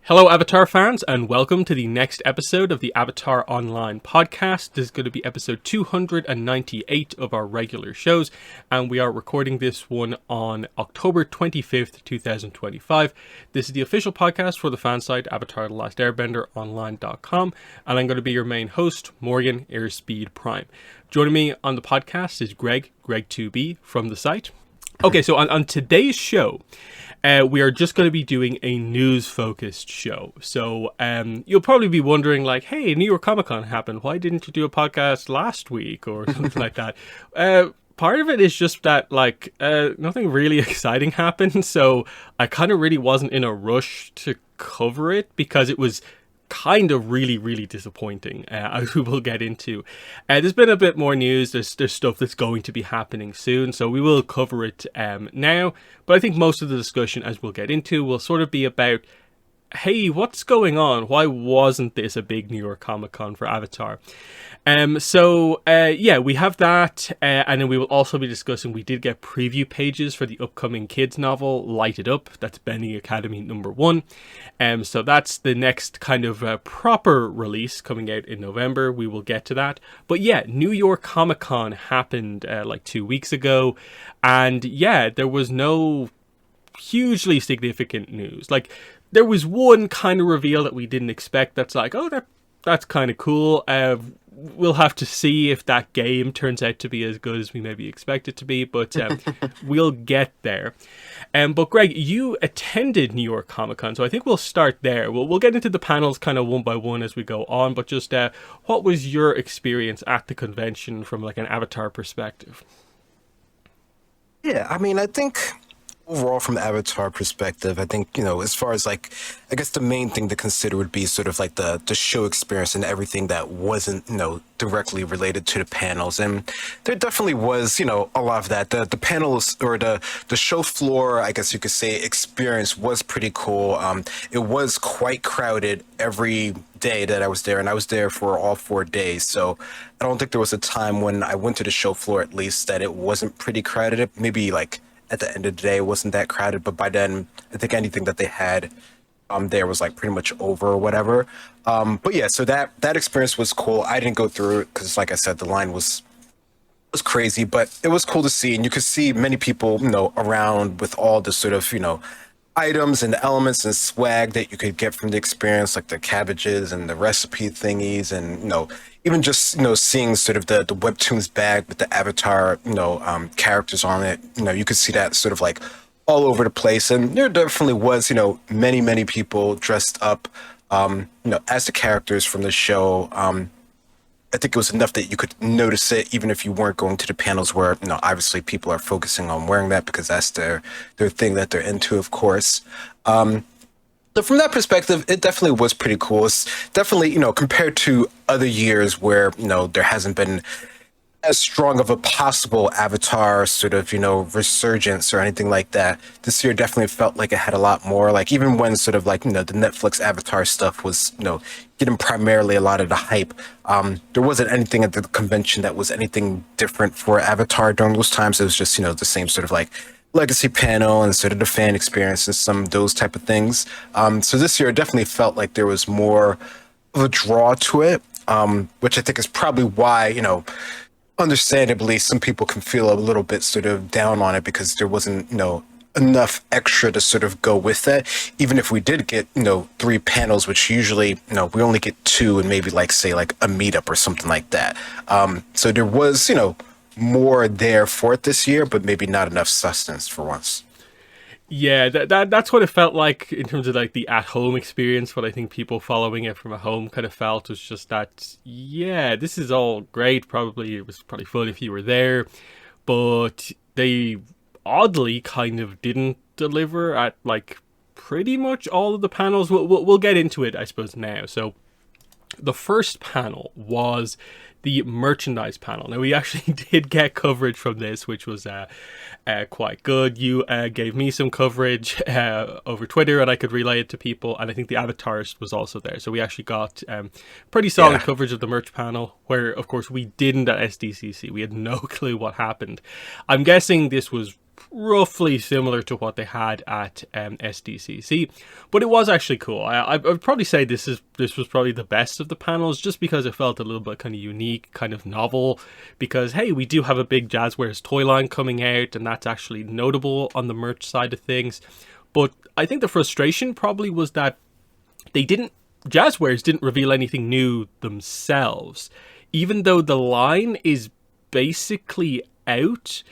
Hello, Avatar fans, and welcome to the next episode of the Avatar Online podcast. This is going to be episode 298 of our regular shows, and we are recording this one on October 25th, 2025. This is the official podcast for the fan site Avatar The Last Airbender Online.com, and I'm going to be your main host, Morgan Airspeed Prime. Joining me on the podcast is Greg2B from the site. Okay, so on today's show, we are just going to be doing a news-focused show. So you'll probably be wondering, like, hey, New York Comic Con happened. Why didn't you do a podcast last week or something like that? Part of it is just that, like, nothing really exciting happened. So I kind of really wasn't in a rush to cover it because it was kind of really disappointing, as we will get into. There's been a bit more news. There's stuff that's going to be happening soon, so we will cover it now. But I think most of the discussion, as we'll get into, will sort of be about, hey, what's going on? Why wasn't this a big New York Comic Con for Avatar? Yeah, we have that, and then we will also be discussing, we did get preview pages for the upcoming kids novel, Light It Up. That's Bending Academy #1. So that's the next kind of proper release coming out in November. We will get to that. But yeah, New York Comic Con happened like 2 weeks ago, and yeah, there was no hugely significant news. Like, there was one kind of reveal that we didn't expect that's like, oh, that's kind of cool. We'll have to see if that game turns out to be as good as we maybe expect it to be, but we'll get there. But Greg, you attended New York Comic Con, so I think we'll start there. We'll get into the panels kind of one by one as we go on, but just what was your experience at the convention from like an Avatar perspective? Yeah, I mean, I think overall from the Avatar perspective, I think, as far as like, I guess the main thing to consider would be sort of like the show experience and everything that wasn't, directly related to the panels. And there definitely was, a lot of that. The panels or the show floor, I guess you could say, experience was pretty cool. It was quite crowded every day that I was there, and I was there for all 4 days. So I don't think there was a time when I went to the show floor, at least, that it wasn't pretty crowded. Maybe like at the end of the day, it wasn't that crowded, but by then, I think anything that they had there was like pretty much over or whatever. But yeah, so that experience was cool. I didn't go through it because, like I said, the line was crazy, but it was cool to see, and you could see many people, around with all the sort of, items and elements and swag that you could get from the experience, like the cabbages and the recipe thingies, and even just seeing sort of the webtoons bag with the Avatar characters on it. You could see that sort of like all over the place, and there definitely was many people dressed up as the characters from the show. I think it was enough that you could notice it, even if you weren't going to the panels where, obviously people are focusing on wearing that because that's their thing that they're into, of course. So from that perspective, it definitely was pretty cool. It's definitely, compared to other years where, there hasn't been as strong of a possible Avatar sort of, resurgence or anything like that. This year definitely felt like it had a lot more. Like, even when sort of like, the Netflix Avatar stuff was, getting primarily a lot of the hype, there wasn't anything at the convention that was anything different for Avatar during those times. It was just, the same sort of like legacy panel and sort of the fan experience and some of those type of things. So this year it definitely felt like there was more of a draw to it, which I think is probably why, understandably, some people can feel a little bit sort of down on it because there wasn't, enough extra to sort of go with that. Even if we did get, 3 panels, which usually, we only get 2 and maybe like, say, like a meetup or something like that. So there was, more there for it this year, but maybe not enough sustenance for once. Yeah, that's what it felt like in terms of like the at-home experience. What I think people following it from at home kind of felt was just that, yeah, this is all great. Probably it was probably fun if you were there, but they oddly kind of didn't deliver at like pretty much all of the panels. We'll get into it, I suppose, now. So the first panel was the merchandise panel. Now, we actually did get coverage from this, which was quite good. You gave me some coverage over Twitter, and I could relay it to people, and I think the Avatarist was also there. So we actually got pretty solid coverage of the merch panel, where, of course, we didn't at SDCC. We had no clue what happened. I'm guessing this was roughly similar to what they had at SDCC, but it was actually cool. I would probably say this was probably the best of the panels, just because it felt a little bit kind of unique, kind of novel. Because hey, we do have a big Jazzwares toy line coming out, and that's actually notable on the merch side of things. But I think the frustration probably was that Jazzwares didn't reveal anything new themselves, even though the line is basically out.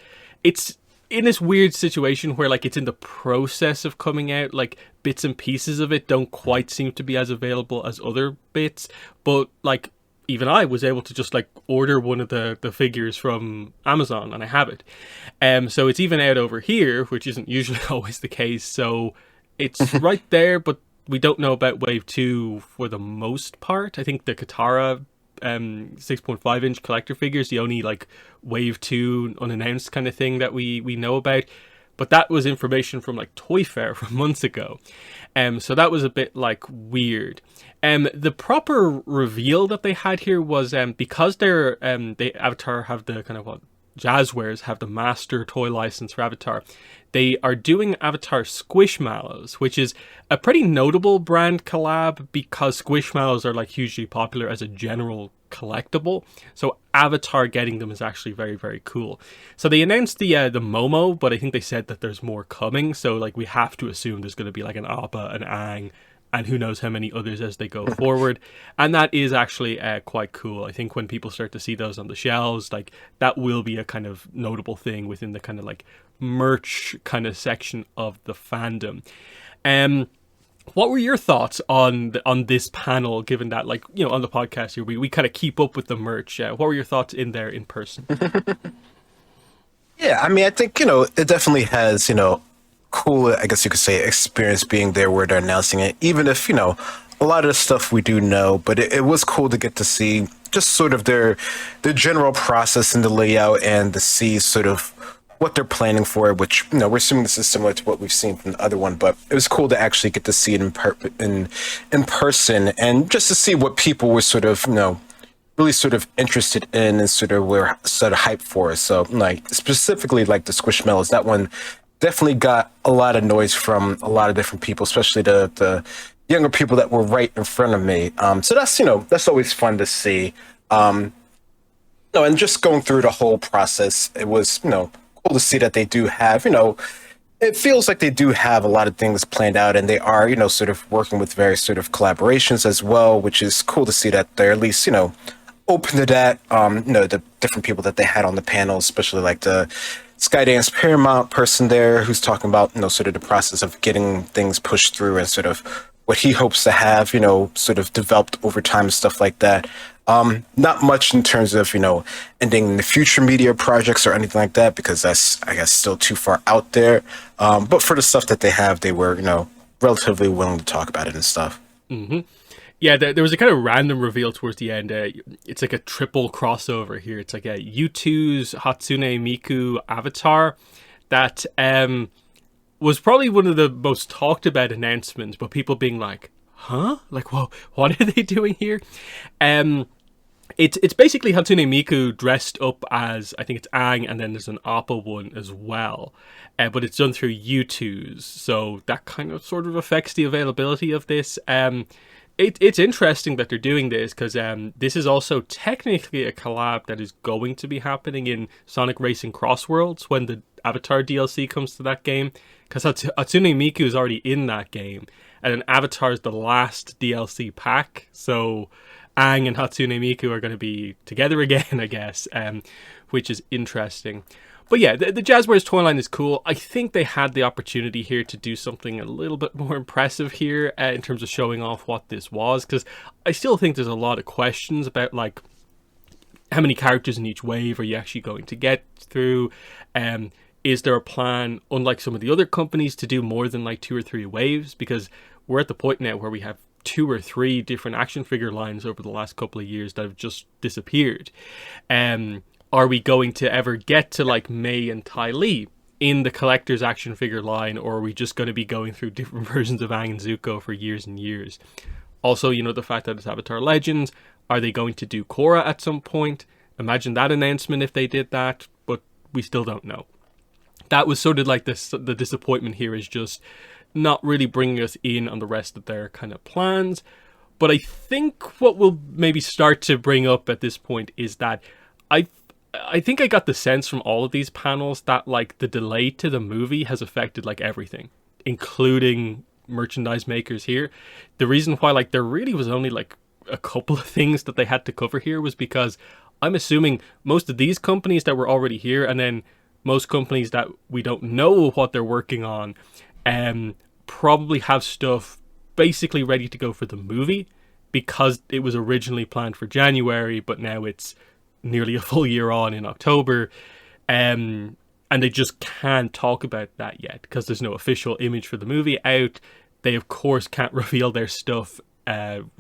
It's in this weird situation where like it's in the process of coming out, like bits and pieces of it don't quite seem to be as available as other bits, but like even I was able to just like order one of the figures from Amazon and I have it. So it's even out over here, which isn't usually always the case. So it's right there, but we don't know about Wave 2 for the most part. I think the Katara 6.5 inch collector figures, the only like Wave 2 unannounced kind of thing that we know about, but that was information from like Toy Fair from months ago, so that was a bit like weird. The proper reveal that they had here was because they Avatar have the kind of what Jazzwares have the master toy license for Avatar. They are doing Avatar Squishmallows, which is a pretty notable brand collab because Squishmallows are like hugely popular as a general collectible. So Avatar getting them is actually very, very cool. So they announced the Momo, but I think they said that there's more coming. So like we have to assume there's going to be like an Appa, an Aang, and who knows how many others as they go forward. And that is actually quite cool. I think when people start to see those on the shelves, like that will be a kind of notable thing within the kind of like merch kind of section of the fandom. What were your thoughts on this panel, given that, like, you know, on the podcast here, we kind of keep up with the merch? What were your thoughts in there in person? Yeah, I mean, I think, it definitely has, cool, I guess you could say, experience being there where they're announcing it, even if, a lot of the stuff we do know, but it was cool to get to see just sort of their general process and the layout, and to see sort of what they're planning for, which, we're assuming this is similar to what we've seen from the other one, but it was cool to actually get to see it in person, and just to see what people were sort of, really sort of interested in and sort of were sort of hyped for. So like specifically like the Squishmallows, that one definitely got a lot of noise from a lot of different people, especially the younger people that were right in front of me. So that's, that's always fun to see. And just going through the whole process, it was, cool to see that they do have, it feels like they do have a lot of things planned out, and they are, sort of working with various sort of collaborations as well, which is cool to see that they're at least, open to that. The different people that they had on the panel, especially like the Skydance Paramount person there who's talking about, sort of the process of getting things pushed through and sort of what he hopes to have, sort of developed over time and stuff like that. Not much in terms of, ending the future media projects or anything like that, because that's, I guess, still too far out there. But for the stuff that they have, they were, relatively willing to talk about it and stuff. Mm-hmm. Yeah, there was a kind of random reveal towards the end. It's like a triple crossover here. It's like a U2's Hatsune Miku Avatar that was probably one of the most talked about announcements, but people being like, huh? Like, well, what are they doing here? It's basically Hatsune Miku dressed up as, I think it's Aang, and then there's an Appa one as well. But it's done through U2's, so that kind of sort of affects the availability of this. It's interesting that they're doing this, because this is also technically a collab that is going to be happening in Sonic Racing Cross Worlds when the Avatar DLC comes to that game, because Hatsune Miku is already in that game, and then Avatar is the last DLC pack, so Aang and Hatsune Miku are going to be together again, I guess, which is interesting. But yeah, the Jazzwares toy line is cool. I think they had the opportunity here to do something a little bit more impressive here in terms of showing off what this was, because I still think there's a lot of questions about, like, how many characters in each wave are you actually going to get through? Is there a plan, unlike some of the other companies, to do more than like 2 or 3 waves? Because we're at the point now where we have 2 or 3 different action figure lines over the last couple of years that have just disappeared. Are we going to ever get to like Mei and Ty Lee in the collector's action figure line, or are we just going to be going through different versions of Aang and Zuko for years and years? Also, the fact that it's Avatar Legends, are they going to do Korra at some point? Imagine that announcement if they did that, but we still don't know. that was sort of like the disappointment here is just not really bringing us in on the rest of their kind of plans. But I think what we'll maybe start to bring up at this point is that I think I got the sense from all of these panels that like the delay to the movie has affected like everything, including merchandise makers here. The reason why like there really was only like a couple of things that they had to cover here was because I'm assuming most of these companies that were already here, and then most companies that we don't know what they're working on, probably have stuff basically ready to go for the movie because it was originally planned for January, but now it's nearly a full year on in October. And they just can't talk about that yet because there's no official image for the movie out. They, of course, can't reveal their stuff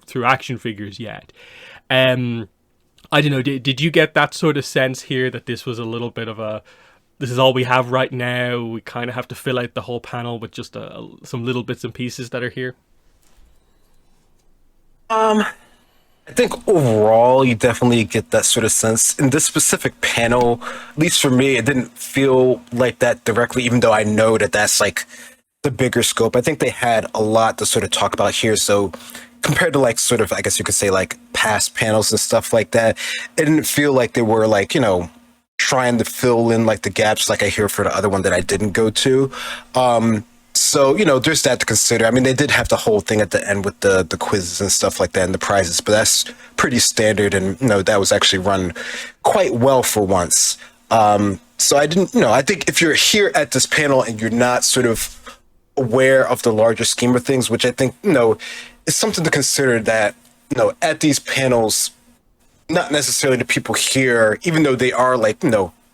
through action figures yet. I don't know, did you get that sort of sense here that this was a little bit of a, this is all we have right now, we kind of have to fill out the whole panel with just some little bits and pieces that are here? I think overall, you definitely get that sort of sense. In this specific panel, at least for me, it didn't feel like that directly, even though I know that that's like the bigger scope. I think they had a lot to sort of talk about here. So compared to like sort of, I guess you could say like past panels and stuff like that, it didn't feel like they were like, trying to fill in like the gaps like I hear for the other one that I didn't go to. So, there's that to consider. I mean, they did have the whole thing at the end with the quizzes and stuff like that and the prizes, but that's pretty standard. And, that was actually run quite well for once. So I didn't, I think if you're here at this panel and you're not sort of aware of the larger scheme of things, which I think, is something to consider that, at these panels, not necessarily the people here, even though they are like,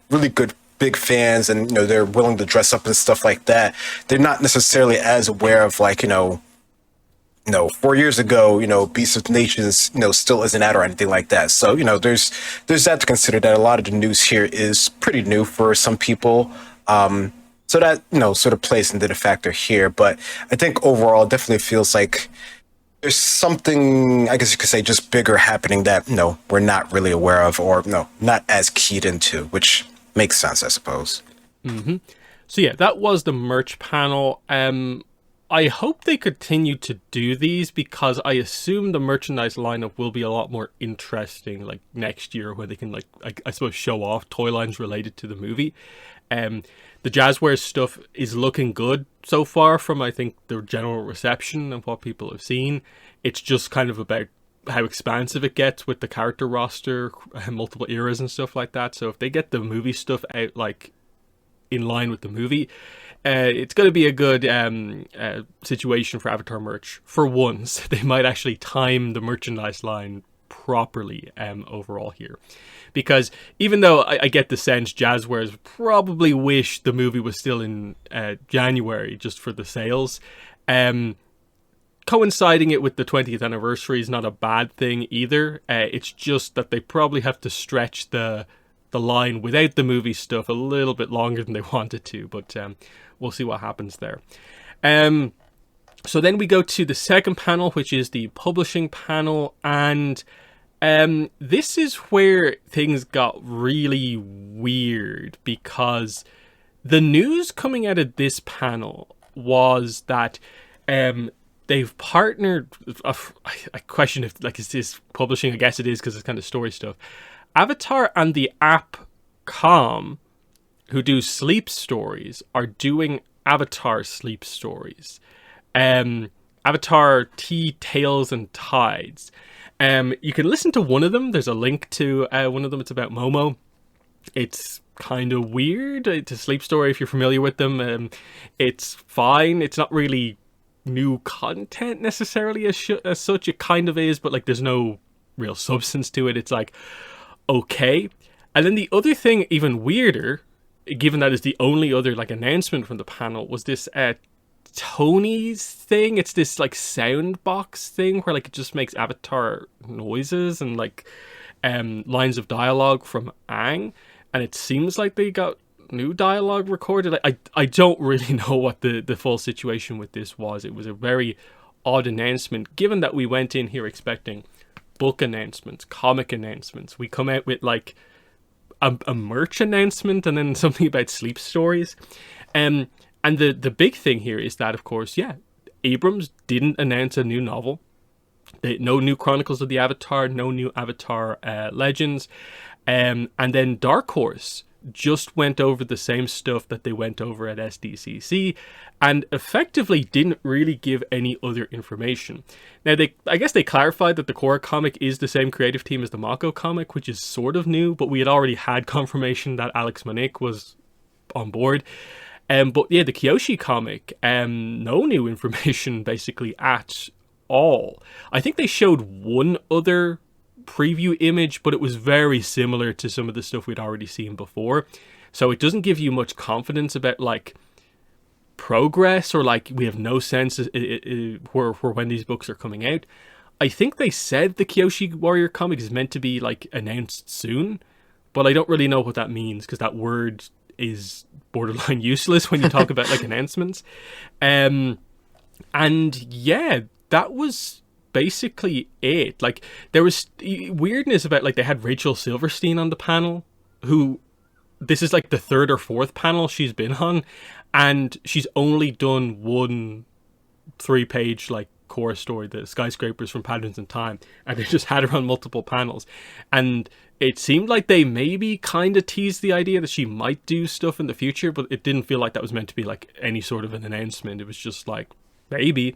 really good big fans and they're willing to dress up and stuff like that, they're not necessarily as aware of like 4 years ago Beast of Nations still isn't out or anything like that. So there's that to consider, that a lot of the news here is pretty new for some people, so that sort of plays into the factor here. But I think overall it definitely feels like there's something, I guess you could say, just bigger happening that we're not really aware of, or not as keyed into, which makes sense, I suppose. Mm-hmm. So yeah, that was the merch panel. I hope they continue to do these because I assume the merchandise lineup will be a lot more interesting like next year, where they can like I suppose show off toy lines related to the movie. The Jazzwares stuff is looking good so far from I think the general reception and what people have seen. It's just kind of about how expansive it gets with the character roster, multiple eras and stuff like that. So if they get the movie stuff out like in line with the movie, it's going to be a good situation for Avatar merch. For once, they might actually time the merchandise line properly overall here. Because even though I get the sense Jazzwares probably wish the movie was still in January just for the sales, coinciding it with the 20th anniversary is not a bad thing either. It's just that they probably have to stretch the line without the movie stuff a little bit longer than they wanted to, but we'll see what happens there. So then we go to the second panel, which is the publishing panel, and this is where things got really weird, because the news coming out of this panel was that they've partnered. I question if like is this publishing? I guess it is because it's kind of story stuff. Avatar and the app Calm, who do sleep stories, are doing Avatar sleep stories. Avatar Tea, Tales and Tides. You can listen to one of them. There's a link to one of them. It's about Momo. It's kind of weird. It's a sleep story if you're familiar with them. It's fine. It's not really new content necessarily as such. It kind of is, but like there's no real substance to it. It's like, okay. And then the other thing, even weirder, given that is the only other like announcement from the panel, was this Tony's thing. It's this like sound box thing where like it just makes Avatar noises and like lines of dialogue from Aang, and it seems like they got new dialogue recorded. I don't really know what the full situation with this was. It was a very odd announcement, given that we went in here expecting book announcements, comic announcements. We come out with like a merch announcement and then something about sleep stories. And the big thing here is that, of course, yeah, Abrams didn't announce a new novel. No new Chronicles of the Avatar, no new Avatar Legends. And then Dark Horse just went over the same stuff that they went over at SDCC and effectively didn't really give any other information. Now, I guess they clarified that the Korra comic is the same creative team as the Mako comic, which is sort of new, but we had already had confirmation that Alex Monique was on board. But yeah, the Kyoshi comic, no new information basically at all. I think they showed one other preview image, but it was very similar to some of the stuff we'd already seen before. So it doesn't give you much confidence about like progress, or like we have no sense for when these books are coming out. I think they said the Kyoshi Warrior comic is meant to be like announced soon, but I don't really know what that means because that word is borderline useless when you talk about like announcements. And yeah, that was basically it. Like, there was weirdness about, like, they had Rachel Silverstein on the panel, who this is like the third or fourth panel she's been on, and she's only done one 3-page like core story, the skyscrapers from Patterns in Time, and they just had her on multiple panels. And it seemed like they maybe kind of teased the idea that she might do stuff in the future, but it didn't feel like that was meant to be like any sort of an announcement. It was just like, maybe.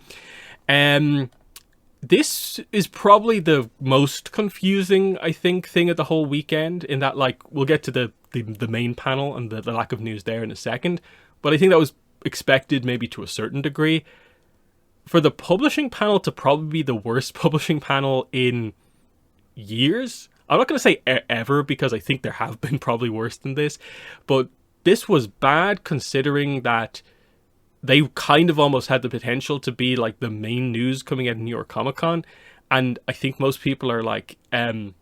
This is probably the most confusing, I think, thing of the whole weekend, in that, like, we'll get to the main panel and the lack of news there in a second, but I think that was expected maybe to a certain degree. For the publishing panel to probably be the worst publishing panel in years, I'm not going to say ever, because I think there have been probably worse than this, but this was bad considering that they kind of almost had the potential to be like the main news coming out of New York Comic Con. And I think most people are like, are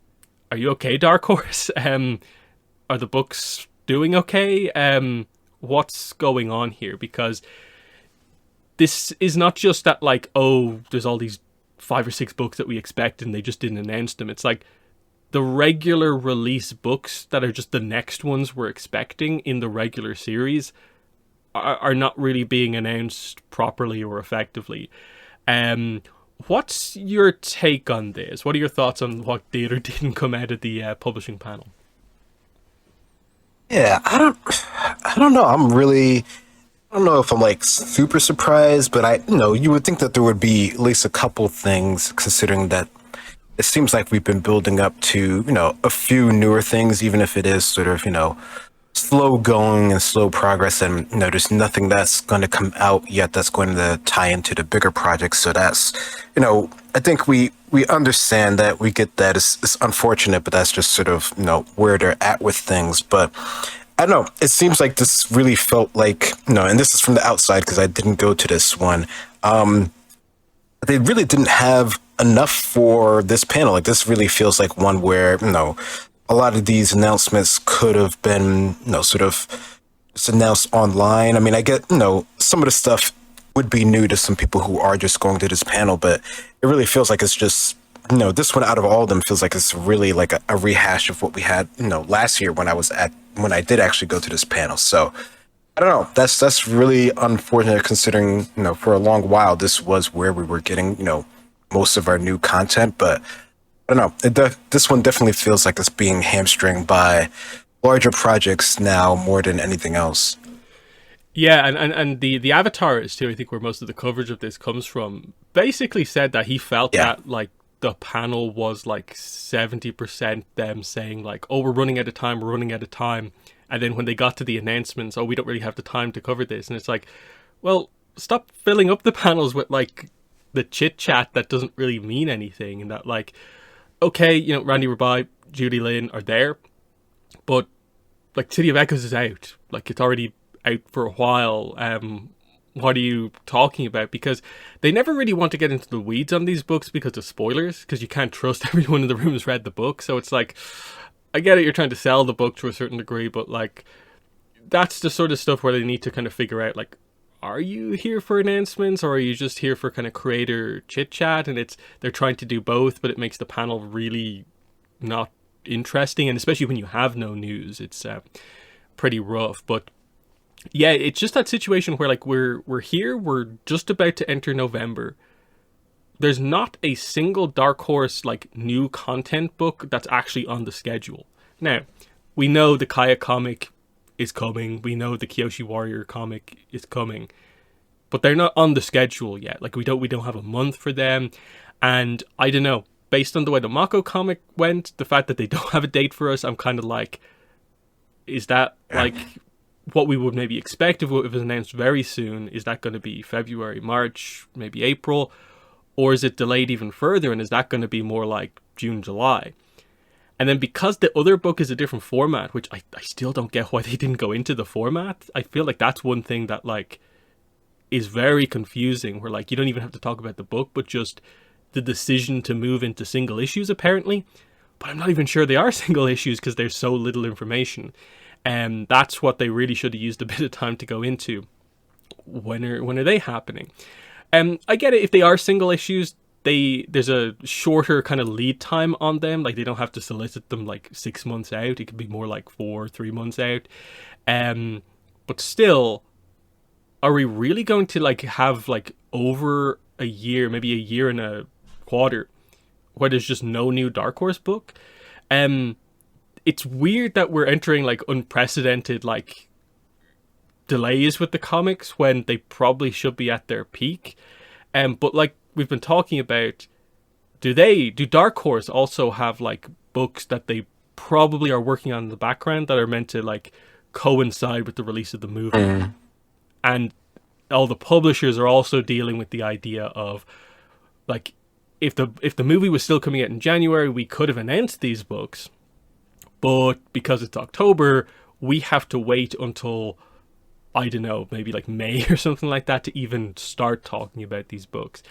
you okay, Dark Horse? Are the books doing okay? What's going on here? Because this is not just that, like, oh, there's all these 5 or 6 books that we expect and they just didn't announce them. It's like the regular release books that are just the next ones we're expecting in the regular series are not really being announced properly or effectively. What's your take on this? What are your thoughts on what did or didn't come out of the publishing panel? Yeah, I don't know. I don't know if I'm like super surprised, but you would think that there would be at least a couple things, considering that it seems like we've been building up to, a few newer things, even if it is sort of, slow going and slow progress, and there's nothing that's going to come out yet that's going to tie into the bigger projects. So that's, I think we understand that, we get that. It's unfortunate, but that's just sort of where they're at with things. But I don't know, it seems like this really felt like, and this is from the outside because I didn't go to this one, they really didn't have enough for this panel. Like, this really feels like one where a lot of these announcements could have been, sort of just announced online. I mean, I get, some of the stuff would be new to some people who are just going to this panel, but it really feels like it's just, this one out of all of them feels like it's really like a rehash of what we had, last year when I did actually go to this panel. So I don't know. That's really unfortunate, considering, for a long while, this was where we were getting, most of our new content, but I don't know. This one definitely feels like it's being hamstringed by larger projects now more than anything else. Yeah, and the avatars too, I think, where most of the coverage of this comes from, basically said that he felt that like the panel was like 70% them saying like, oh, we're running out of time. And then when they got to the announcements, oh, we don't really have the time to cover this. And it's like, well, stop filling up the panels with like the chit chat that doesn't really mean anything, and that like, okay, Randy Rabai, Judy Lynn are there, but like City of Echoes is out. Like, it's already out for a while. What are you talking about? Because they never really want to get into the weeds on these books because of spoilers, because you can't trust everyone in the room has read the book. So it's like, I get it, you're trying to sell the book to a certain degree, but like, that's the sort of stuff where they need to kind of figure out, like, are you here for announcements, or are you just here for kind of creator chit chat? And they're trying to do both, but it makes the panel really not interesting, and especially when you have no news, it's pretty rough. But yeah, it's just that situation where like we're here, we're just about to enter November. There's not a single Dark Horse like new content book that's actually on the schedule. Now, we know the Kaya comic is coming. We know the Kyoshi Warrior comic is coming, but they're not on the schedule yet. Like we don't have a month for them, and I don't know. Based on the way the Mako comic went, the fact that they don't have a date for us, I'm kind of like, is that like what we would maybe expect if it was announced very soon? Is that going to be February, March, maybe April? Or is it delayed even further, and is that going to be more like June, July? And then because the other book is a different format, which I still don't get why they didn't go into the format. I feel like that's one thing that like is very confusing, where like you don't even have to talk about the book, but just the decision to move into single issues apparently. But I'm not even sure they are single issues because there's so little information. And that's what they really should have used a bit of time to go into. When are they happening? I get it, if they are single issues, there's a shorter kind of lead time on them. Like they don't have to solicit them like 6 months out. It could be more like 3 months out. But still, are we really going to like have like over a year, maybe a year and a quarter, where there's just no new Dark Horse book? It's weird that we're entering like unprecedented like delays with the comics when they probably should be at their peak. But like we've been talking about, do Dark Horse also have like books that they probably are working on in the background that are meant to like coincide with the release of the movie? And all the publishers are also dealing with the idea of like, if the movie was still coming out in January, we could have announced these books, but because it's October, we have to wait until, I don't know, maybe like May or something like that to even start talking about these books.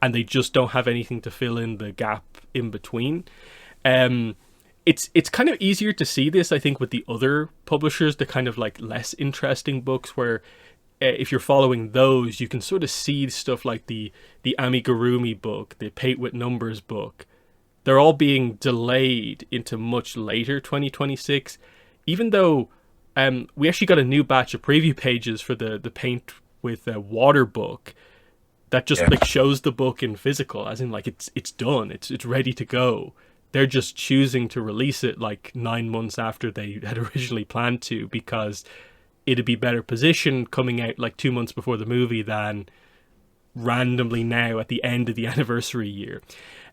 And they just don't have anything to fill in the gap in between. It's kind of easier to see this, I think, with the other publishers, the kind of like less interesting books where if you're following those, you can sort of see stuff like the Amigurumi book, the Paint with Numbers book. They're all being delayed into much later 2026, even though we actually got a new batch of preview pages for the Paint with Water book that just like shows the book in physical, as in like it's done, it's ready to go. They're just choosing to release it like 9 months after they had originally planned to, because it'd be better positioned coming out like 2 months before the movie than randomly now at the end of the anniversary year.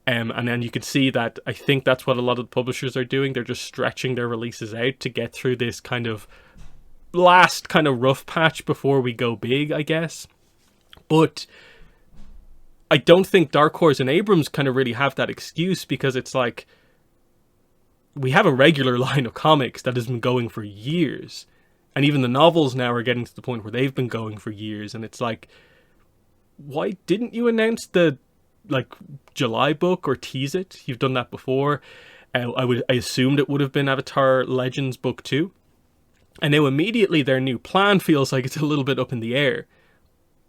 And then you can see that I think that's what a lot of the publishers are doing. They're just stretching their releases out to get through this kind of last kind of rough patch before we go big, I guess. But I don't think Dark Horse and Abrams kind of really have that excuse, because it's like, we have a regular line of comics that has been going for years. And even the novels now are getting to the point where they've been going for years. And it's like, why didn't you announce the like July book or tease it? You've done that before. I assumed it would have been Avatar Legends book 2. And now immediately their new plan feels like it's a little bit up in the air.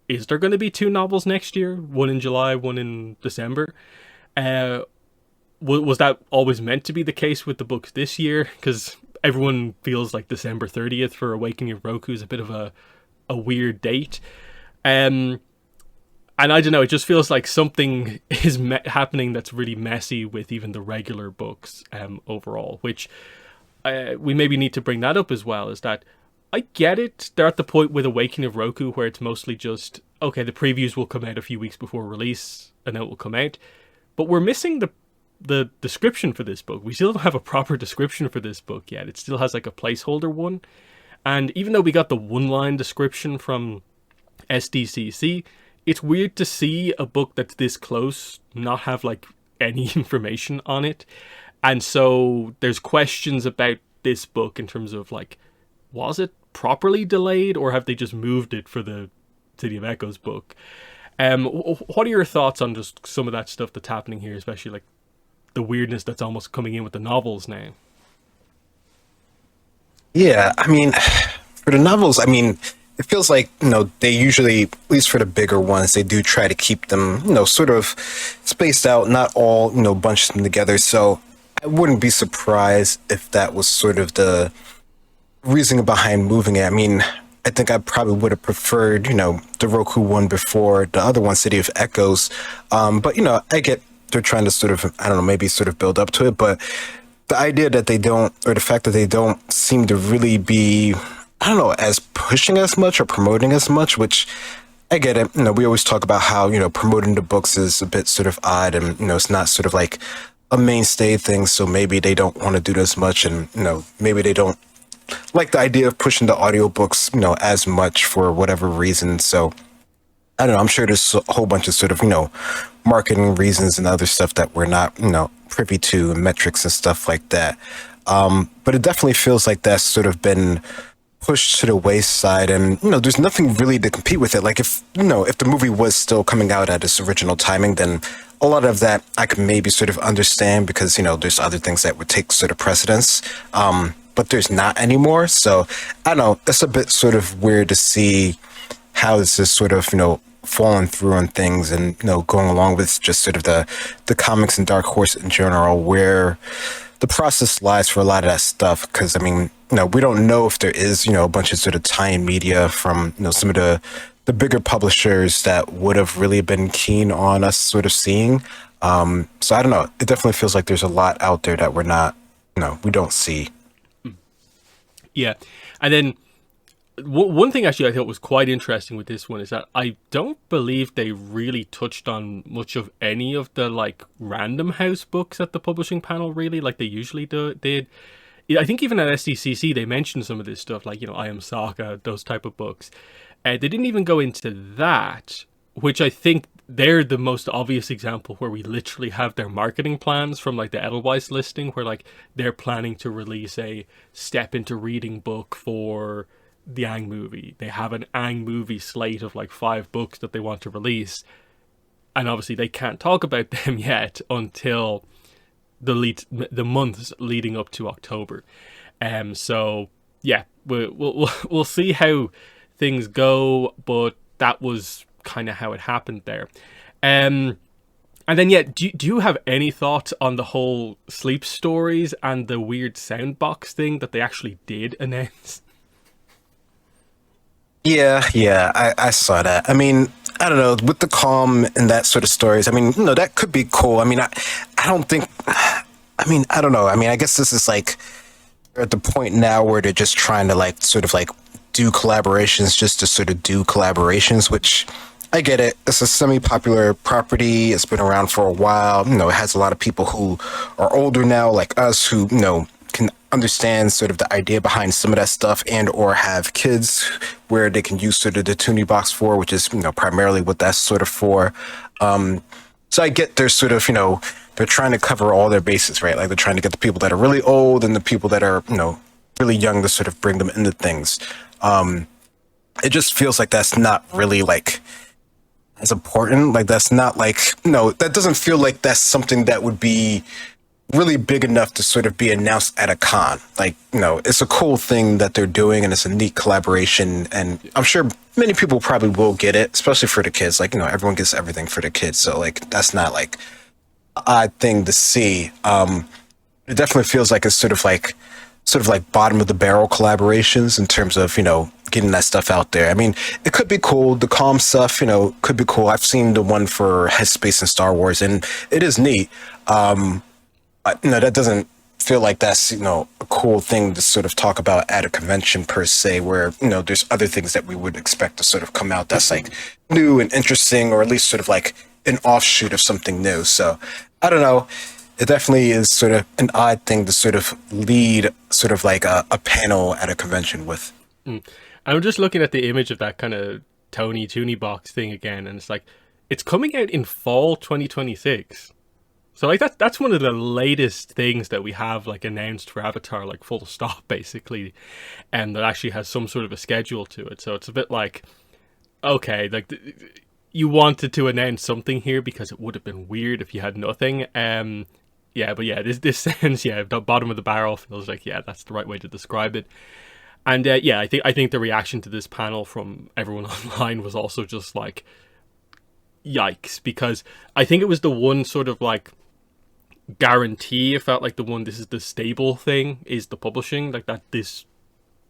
Is there going to be 2 novels next year? One in July, one in December? Was that always meant to be the case with the books this year? Because everyone feels like December 30th for Awakening of Roku is a bit of a weird date. And I don't know, it just feels like something is happening that's really messy with even the regular books overall, which we maybe need to bring that up as well, is that I get it. They're at the point with Awakening of Roku where it's mostly just, okay, the previews will come out a few weeks before release and then it will come out. But we're missing the description for this book. We still don't have a proper description for this book yet. It still has like a placeholder one. And even though we got the one-line description from SDCC, it's weird to see a book that's this close not have like any information on it. And so there's questions about this book in terms of like, was it properly delayed, or have they just moved it for the City of Echoes book? What are your thoughts on just some of that stuff that's happening here, especially like the weirdness that's almost coming in with the novels now? Yeah, I mean, for the novels, I mean, it feels like, they usually, at least for the bigger ones, they do try to keep them, sort of spaced out, not all, bunch them together. So I wouldn't be surprised if that was sort of the reasoning behind moving it. I mean, I think I probably would have preferred, the Roku one before the other one, City of Echoes. But I get they're trying to sort of, I don't know, maybe sort of build up to it. But the idea that they don't, or the fact that they don't seem to really be, I don't know, as pushing as much or promoting as much, which I get it. We always talk about how, promoting the books is a bit sort of odd and, it's not sort of like a mainstay thing. So maybe they don't want to do this much and, maybe they don't like the idea of pushing the audiobooks, as much for whatever reason. So I don't know. I'm sure there's a whole bunch of sort of, marketing reasons and other stuff that we're not, privy to, and metrics and stuff like that. But it definitely feels like that's sort of been pushed to the wayside, and there's nothing really to compete with it. Like if the movie was still coming out at its original timing, then a lot of that I can maybe sort of understand because there's other things that would take sort of precedence. But there's not anymore. So I don't know. It's a bit sort of weird to see how this is sort of falling through on things, and going along with just sort of the comics and Dark Horse in general, where the process lies for a lot of that stuff. Because I mean, we don't know if there is a bunch of sort of tie-in media from some of the bigger publishers that would have really been keen on us sort of seeing. So I don't know. It definitely feels like there's a lot out there that we're not, we don't see. Yeah, and then one thing actually I thought was quite interesting with this one is that I don't believe they really touched on much of any of the like Random House books at the publishing panel, really, like they usually did. I think even at SDCC they mentioned some of this stuff, like I Am Saga, those type of books. They didn't even go into that, which I think they're the most obvious example where we literally have their marketing plans from like the Edelweiss listing, where like they're planning to release a step into reading book for the Aang movie. They have an Aang movie slate of like 5 books that they want to release, and obviously they can't talk about them yet until the months leading up to October. So yeah, we'll see how things go, but that was kind of how it happened there. And then yeah, do you have any thoughts on the whole Sleep Stories and the weird soundbox thing that they actually did announce? Yeah, I saw that. I mean, I don't know, with the calm and that sort of stories, I mean, that could be cool. I mean, I don't think, I mean, I don't know. I mean, I guess this is like, they're at the point now where they're just trying to like, sort of like do collaborations just to sort of do collaborations, which I get it. It's a semi-popular property. It's been around for a while. It has a lot of people who are older now, like us, who, can understand sort of the idea behind some of that stuff, and or have kids where they can use sort of the Toonie box for, which is primarily what that's sort of for. So I get they're sort of they're trying to cover all their bases, right? Like they're trying to get the people that are really old and the people that are really young to sort of bring them into things. It just feels like that's not really like as important. Like that's not like that doesn't feel like that's something that would be really big enough to sort of be announced at a con. Like, it's a cool thing that they're doing, and it's a neat collaboration, and I'm sure many people probably will get it, especially for the kids. Like, everyone gets everything for the kids, so like that's not like an odd thing to see. It definitely feels like it's sort of like bottom of the barrel collaborations in terms of getting that stuff out there. I mean, it could be cool. The calm stuff could be cool. I've seen the one for Headspace and Star Wars, and it is neat. That doesn't feel like that's a cool thing to sort of talk about at a convention per se, where there's other things that we would expect to sort of come out that's like new and interesting, or at least sort of like an offshoot of something new. So I don't know. It definitely is sort of an odd thing to sort of lead sort of like a panel at a convention with. I'm just looking at the image of that kind of Toonie box thing again, and it's like it's coming out in fall 2026. So like that's one of the latest things that we have like announced for Avatar, like full stop basically, and that actually has some sort of a schedule to it. So it's a bit like, okay, like you wanted to announce something here because it would have been weird if you had nothing. Yeah, but yeah, this sounds the bottom of the barrel feels like that's the right way to describe it. And I think the reaction to this panel from everyone online was also just like, yikes, because I think it was the one sort of like guarantee. It felt like the one, this is the stable thing, is the publishing, like that this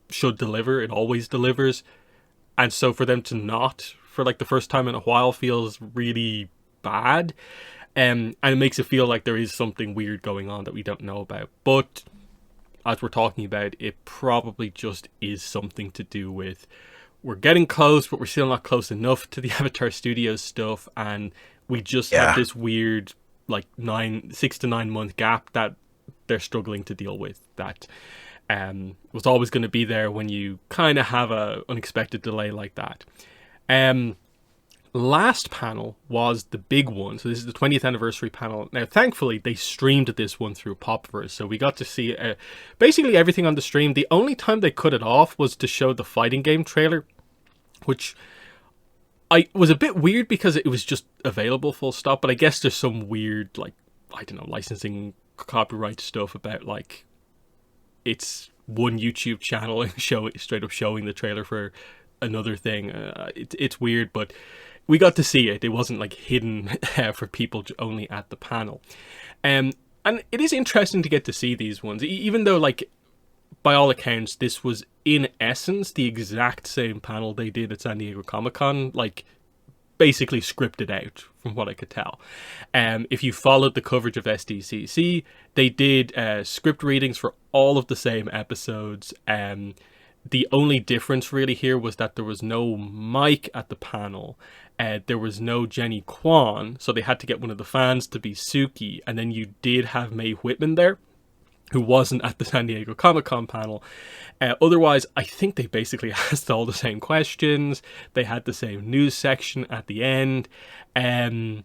should deliver, it always delivers. And so for them to not, for like the first time in a while, feels really bad. And it makes it feel like there is something weird going on that we don't know about. But as we're talking about, it probably just is something to do with, we're getting close, but we're still not close enough to the Avatar Studios stuff, and we just have this weird, like 6 to 9 month gap that they're struggling to deal with. That was always going to be there when you kind of have a unexpected delay like that. Last panel was the big one. So this is the 20th anniversary panel. Now, thankfully, they streamed this one through Popverse, so we got to see basically everything on the stream. The only time they cut it off was to show the fighting game trailer, which I was a bit weird because it was just available full stop. But I guess there's some weird, like, I don't know, licensing copyright stuff about, like, it's one YouTube channel and straight up showing the trailer for another thing. It's weird, but we got to see it. It wasn't like hidden for people only at the panel. And it is interesting to get to see these ones, even though, like, by all accounts, this was in essence the exact same panel they did at San Diego Comic-Con, like basically scripted out from what I could tell. If you followed the coverage of SDCC, they did script readings for all of the same episodes. The only difference really here was that there was no Mike at the panel. There was no Jenny Kwan, so they had to get one of the fans to be Suki. And then you did have Mae Whitman there, who wasn't at the San Diego Comic-Con panel. Otherwise, I think they basically asked all the same questions. They had the same news section at the end. And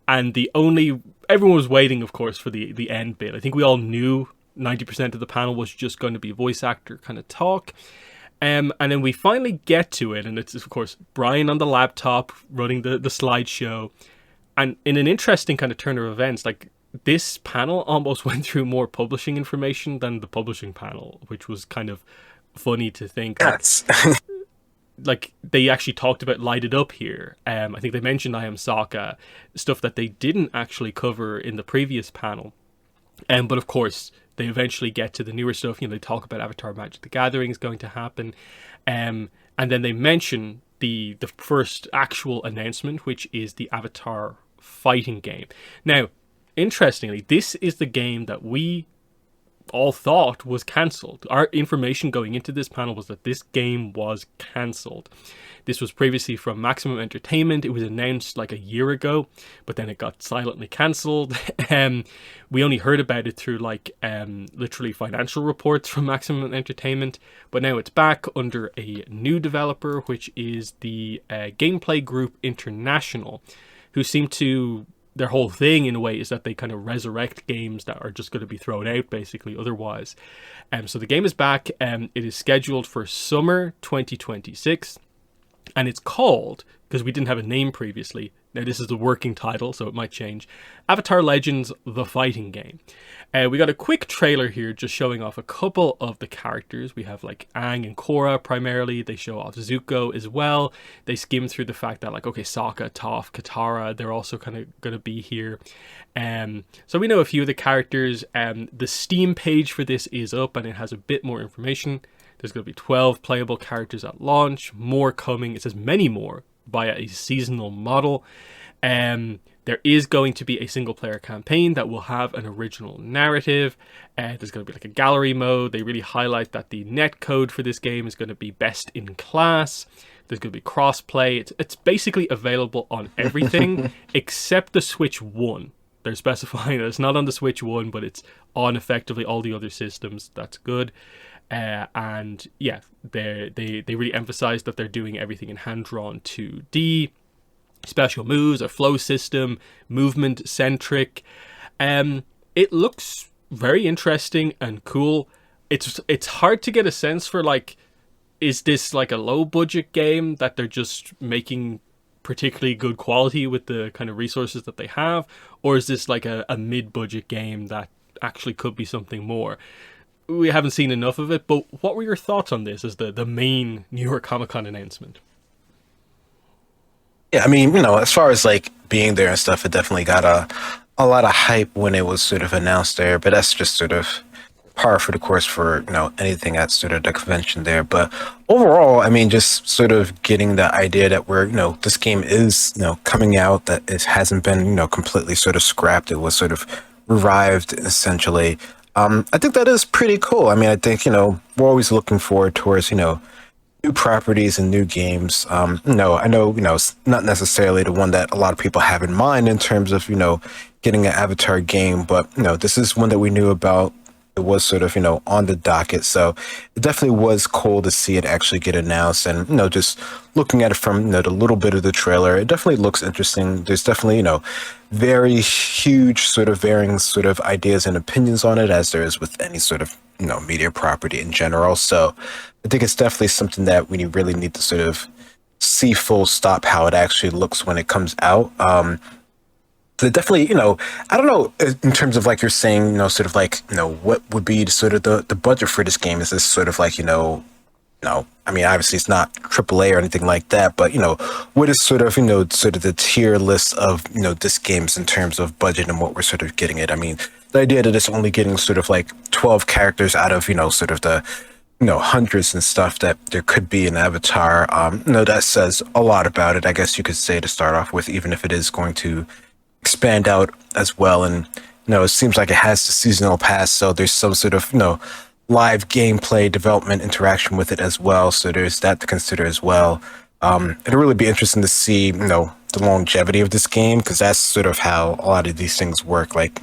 everyone was waiting, of course, for the end bit. I think we all knew 90% of the panel was just going to be voice actor kind of talk. And then we finally get to it, and it's, of course, Brian on the laptop running the slideshow. And in an interesting kind of turn of events, like, this panel almost went through more publishing information than the publishing panel, which was kind of funny to think. Yes. Like, they actually talked about Light It Up here. I think they mentioned I Am Sokka, stuff that they didn't actually cover in the previous panel. But of course, they eventually get to the newer stuff. You know, they talk about Avatar Magic the Gathering is going to happen. And then they mention the first actual announcement, which is the Avatar fighting game. Now, interestingly, this is the game that we all thought was cancelled. Our information going into this panel was that this game was cancelled. This was previously from Maximum Entertainment. It was announced like a year ago, but then it got silently cancelled. We only heard about it through like literally financial reports from Maximum Entertainment, but now it's back under a new developer, which is the Gameplay Group International, who seem to, their whole thing in a way is that they kind of resurrect games that are just going to be thrown out basically otherwise. So the game is back. It is scheduled for summer 2026, and it's called, because we didn't have a name previously, now this is the working title so it might change, Avatar Legends: The Fighting Game. We got a quick trailer here just showing off a couple of the characters. We have like Aang and Korra primarily. They show off Zuko as well. They skim through the fact that, like, okay, Sokka, Toph, Katara, they're also kind of going to be here. So we know a few of the characters. The Steam page for this is up and it has a bit more information. There's going to be 12 playable characters at launch, more coming. It says many more via a seasonal model. There is going to be a single player campaign that will have an original narrative. There's going to be like a gallery mode. They really highlight that the net code for this game is going to be best in class. There's going to be cross-play. It's basically available on everything except the Switch 1. They're specifying that it's not on the Switch 1, but it's on effectively all the other systems. That's good. And yeah, they really emphasize that they're doing everything in hand-drawn 2D. Special moves, a flow system, movement centric. It looks very interesting and cool. It's hard to get a sense for, like, is this like a low budget game that they're just making particularly good quality with the kind of resources that they have, or is this like a mid-budget game that actually could be something more? We haven't seen enough of it, but what were your thoughts on this as the main New York Comic-Con announcement? Yeah, I mean, you know, as far as like being there and stuff, it definitely got a lot of hype when it was sort of announced there, but that's just sort of par for the course for anything at sort of the convention there. But overall, I mean, just sort of getting the idea that we're this game is coming out, that it hasn't been completely sort of scrapped. It was sort of revived essentially. I think that is pretty cool. I mean, I think we're always looking forward towards new properties and new games. I know, it's not necessarily the one that a lot of people have in mind in terms of, getting an Avatar game, but, this is one that we knew about. It was sort of, on the docket. So it definitely was cool to see it actually get announced. And, just looking at it from, the little bit of the trailer, it definitely looks interesting. There's definitely, very huge sort of varying sort of ideas and opinions on it, as there is with any sort of, media property in general. So I think it's definitely something that we really need to sort of see full stop how it actually looks when it comes out. So definitely, I don't know in terms of like you're saying, sort of like, what would be sort of the budget for this game? Is this sort of like, I mean, obviously it's not AAA or anything like that, but, what is sort of, sort of the tier list of, this games in terms of budget and what we're sort of getting it? I mean, the idea that it's only getting sort of like 12 characters out of, sort of the, hundreds and stuff that there could be in Avatar, that says a lot about it, I guess you could say, to start off with, even if it is going to expand out as well. And it seems like it has the seasonal pass, so there's some sort of live gameplay development interaction with it as well, so there's that to consider as well. It'll really be interesting to see the longevity of this game, because that's sort of how a lot of these things work, like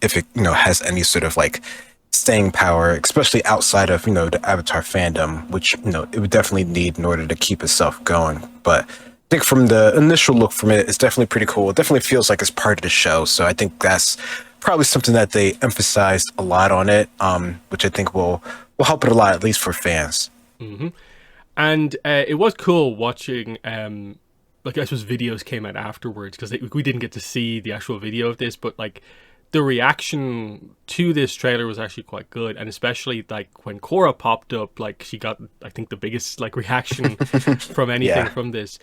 if it has any sort of like staying power, especially outside of the Avatar fandom, which it would definitely need in order to keep itself going. But I think from the initial look from it, it's definitely pretty cool. It definitely feels like it's part of the show. So I think that's probably something that they emphasized a lot on it, which I think will help it a lot, at least for fans. Mm-hmm. And it was cool watching, like I suppose videos came out afterwards, because we didn't get to see the actual video of this, but like the reaction to this trailer was actually quite good, and especially like when Korra popped up, like she got, I think, the biggest like reaction from anything from this.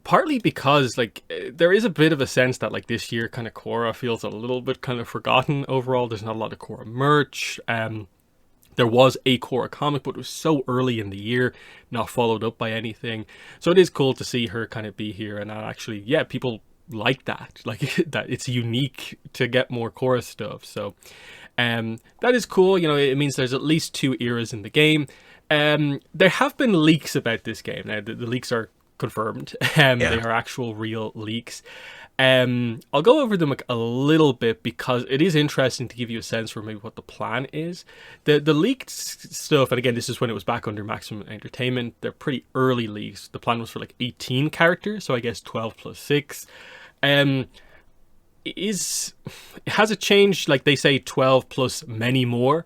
Partly because like there is a bit of a sense that like this year kind of Korra feels a little bit kind of forgotten overall. There's not a lot of Korra merch. There was a Korra comic, but it was so early in the year, not followed up by anything. So it is cool to see her kind of be here, and actually, yeah, people like that. Like that, it's unique to get more Korra stuff. So, that is cool. It means there's at least 2 eras in the game. There have been leaks about this game. Now, the leaks are confirmed. They are actual real leaks. I'll go over them a little bit, because it is interesting to give you a sense for maybe what the plan is. The leaked stuff, and again, this is when it was back under Maximum Entertainment, they're pretty early leaks. The plan was for like 18 characters, so I guess 12 plus 6. Has it changed? Like they say 12 plus many more.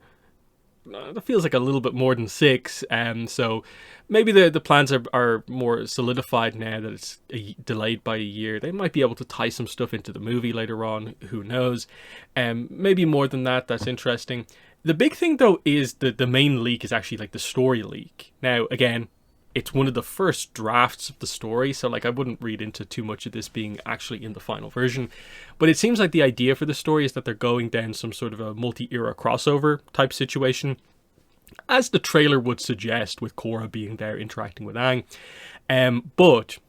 That feels like a little bit more than 6. So maybe the plans are more solidified now that it's delayed by a year. They might be able to tie some stuff into the movie later on. Who knows? Maybe more than that. That's interesting. The big thing, though, is that the main leak is actually like the story leak. Now, again, it's one of the first drafts of the story, so like I wouldn't read into too much of this being actually in the final version. But it seems like the idea for the story is that they're going down some sort of a multi-era crossover type situation, as the trailer would suggest, with Korra being there interacting with Aang. But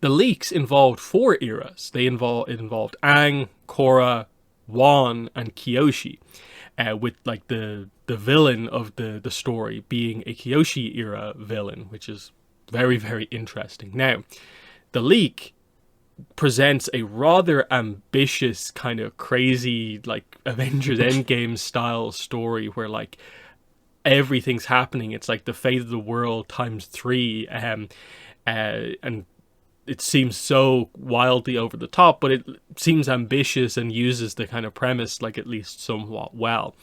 the leaks involved 4 eras. It involved Aang, Korra, Wan, and Kyoshi. With like the villain of the story being a Kyoshi era villain, which is very, very interesting. Now, the leak presents a rather ambitious, kind of crazy, like Avengers Endgame style story where like everything's happening. It's like the fate of the world times 3, and it seems so wildly over the top, but it seems ambitious and uses the kind of premise like at least somewhat well.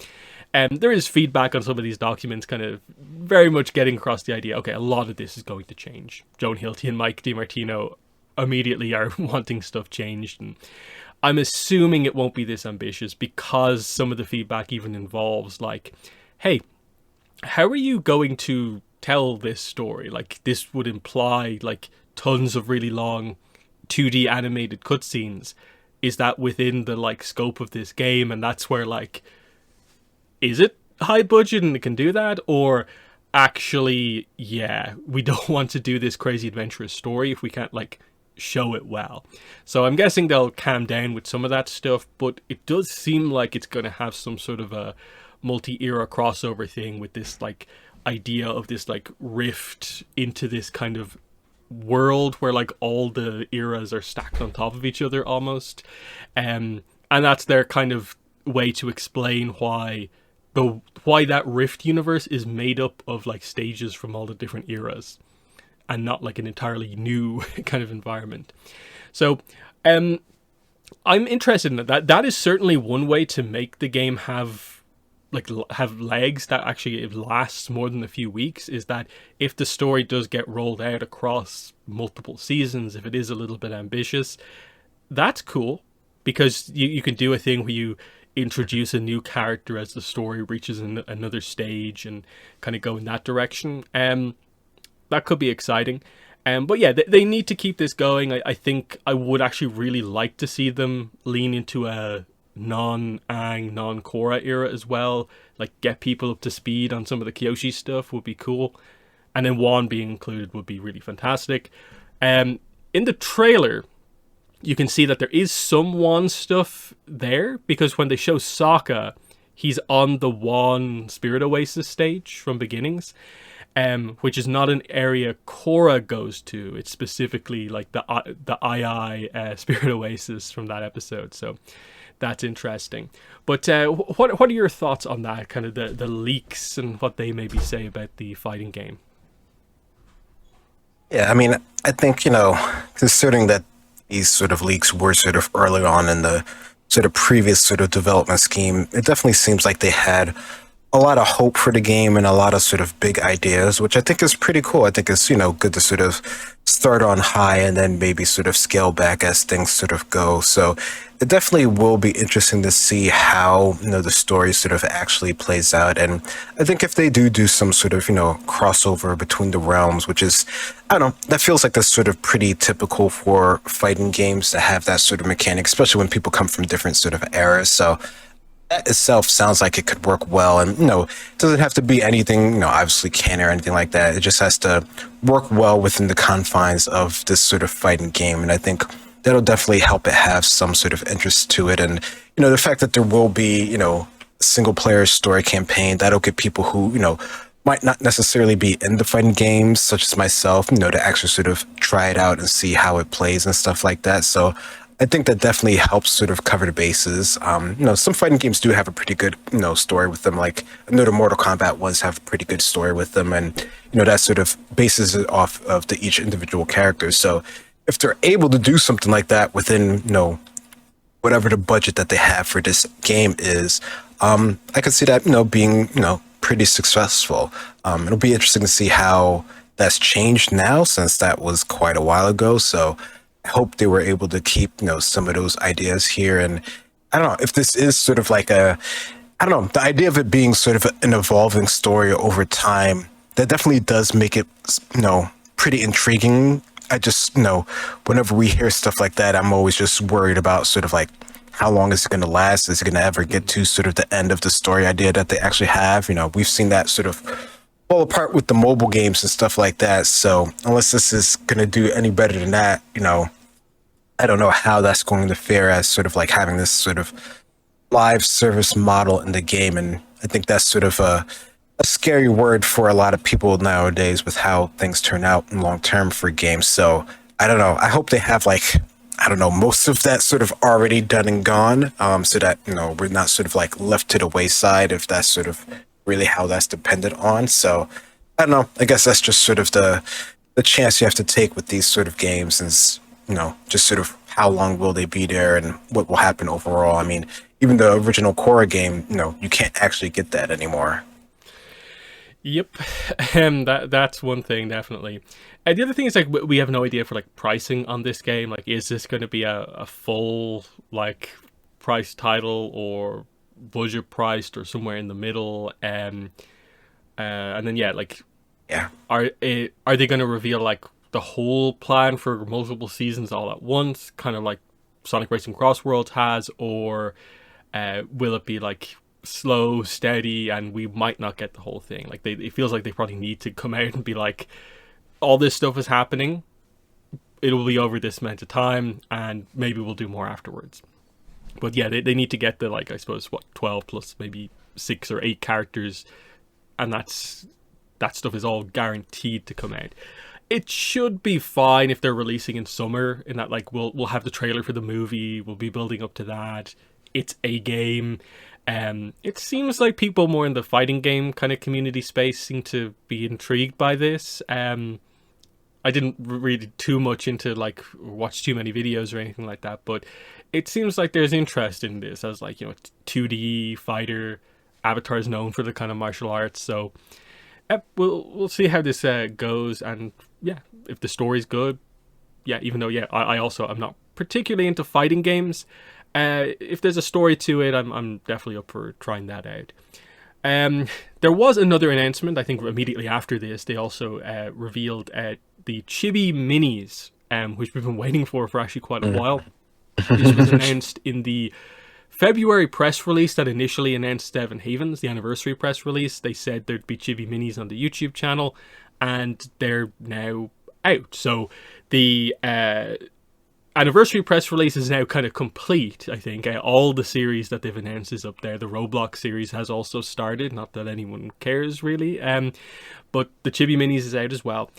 There is feedback on some of these documents kind of very much getting across the idea, okay, a lot of this is going to change. Joan Hilty and Mike DiMartino immediately are wanting stuff changed, and I'm assuming it won't be this ambitious, because some of the feedback even involves like, hey, how are you going to tell this story? Like, this would imply like tons of really long 2D animated cutscenes. is that within the like scope of this game? And that's where like, is it high budget and it can do that, or actually, yeah, we don't want to do this crazy adventurous story if we can't like show it well. So I'm guessing they'll calm down with some of that stuff, but it does seem like it's going to have some sort of a multi-era crossover thing with this like idea of this like rift into this kind of world where like all the eras are stacked on top of each other almost. And that's their kind of way to explain why that rift universe is made up of like stages from all the different eras and not like an entirely new kind of environment. So I'm interested in that. That is certainly one way to make the game have legs that actually it lasts more than a few weeks, is that if the story does get rolled out across multiple seasons, if it is a little bit ambitious, that's cool, because you can do a thing where you introduce a new character as the story reaches another stage and kind of go in that direction. That could be exciting. But yeah, they need to keep this going. I think I would actually really like to see them lean into a non-Aang, non-Korra era as well. Like, get people up to speed on some of the Kyoshi stuff would be cool. And then Wan being included would be really fantastic. In the trailer, you can see that there is some Wan stuff there, because when they show Sokka, he's on the Wan Spirit Oasis stage from Beginnings, which is not an area Korra goes to. It's specifically like the Spirit Oasis from that episode. So that's interesting. But what are your thoughts on that, kind of the leaks and what they maybe say about the fighting game? Yeah, I mean, I think, considering that these sort of leaks were sort of early on in the sort of previous sort of development scheme, it definitely seems like they had a lot of hope for the game and a lot of sort of big ideas, which I think is pretty cool. I think it's, good to sort of start on high and then maybe sort of scale back as things sort of go. So it definitely will be interesting to see how, the story sort of actually plays out. And I think if they do some sort of, crossover between the realms, which is, I don't know, that feels like that's sort of pretty typical for fighting games to have that sort of mechanic, especially when people come from different sort of eras. So that itself sounds like it could work well. And, it doesn't have to be anything, obviously canon or anything like that. It just has to work well within the confines of this sort of fighting game. And I think that'll definitely help it have some sort of interest to it. And, the fact that there will be, single player story campaign, that'll get people who, might not necessarily be in the fighting games, such as myself, to actually sort of try it out and see how it plays and stuff like that. So I think that definitely helps sort of cover the bases. Some fighting games do have a pretty good, story with them. Like, I know the Mortal Kombat ones have a pretty good story with them, and that sort of bases it off of each individual character. So if they're able to do something like that within, whatever the budget that they have for this game is, I could see that, being, pretty successful. It'll be interesting to see how that's changed now, since that was quite a while ago. So I hope they were able to keep, some of those ideas here. And I don't know if this is sort of like the idea of it being sort of an evolving story over time, that definitely does make it, pretty intriguing. I just, whenever we hear stuff like that, I'm always just worried about sort of like, how long is it going to last? Is it going to ever get to sort of the end of the story idea that they actually have? We've seen that sort of fall apart with the mobile games and stuff like that. So unless this is going to do any better than that, I don't know how that's going to fare as sort of like having this sort of live service model in the game. And I think that's sort of a scary word for a lot of people nowadays with how things turn out in long term for games. So I don't know. I hope they have most of that sort of already done and gone, so that, we're not sort of like left to the wayside if that's sort of really how that's dependent on. So I don't know. I guess that's just sort of the chance you have to take with these sort of games is, just sort of how long will they be there and what will happen overall. I mean, even the original Korra game, you can't actually get that anymore. Yep, that's one thing, definitely. The other thing is, like, we have no idea for like pricing on this game. Like, is this going to be a full like price title or budget priced or somewhere in the middle? And then yeah, are they going to reveal like the whole plan for multiple seasons all at once? Kind of like Sonic Racing Cross Worlds has, or will it be like slow, steady, and we might not get the whole thing? Like it feels like they probably need to come out and be like, all this stuff is happening, it'll be over this amount of time, and maybe we'll do more afterwards. But yeah, they need to get the, like, I suppose, 12 plus maybe 6 or 8 characters, and that stuff is all guaranteed to come out. It should be fine if they're releasing in summer, in that, like, we'll have the trailer for the movie, we'll be building up to that. It's a game. It seems like people more in the fighting game kind of community space seem to be intrigued by this. I didn't read too much into, like, watch too many videos or anything like that, but it seems like there's interest in this as, like, 2D fighter. Avatar is known for the kind of martial arts, so we'll see how this goes, and yeah, if the story's good, yeah, even though, yeah, I'm not particularly into fighting games, if there's a story to it, I'm definitely up for trying that out. There was another announcement, I think immediately after this. They also revealed the Chibi Minis, which we've been waiting for actually quite a while. This was announced in the February press release that initially announced Seven Havens, the anniversary press release. They said there'd be Chibi Minis on the YouTube channel, and they're now out. So the anniversary press release is now kind of complete, I think. All the series that they've announced is up there. The Roblox series has also started, not that anyone cares really, but the Chibi Minis is out as well.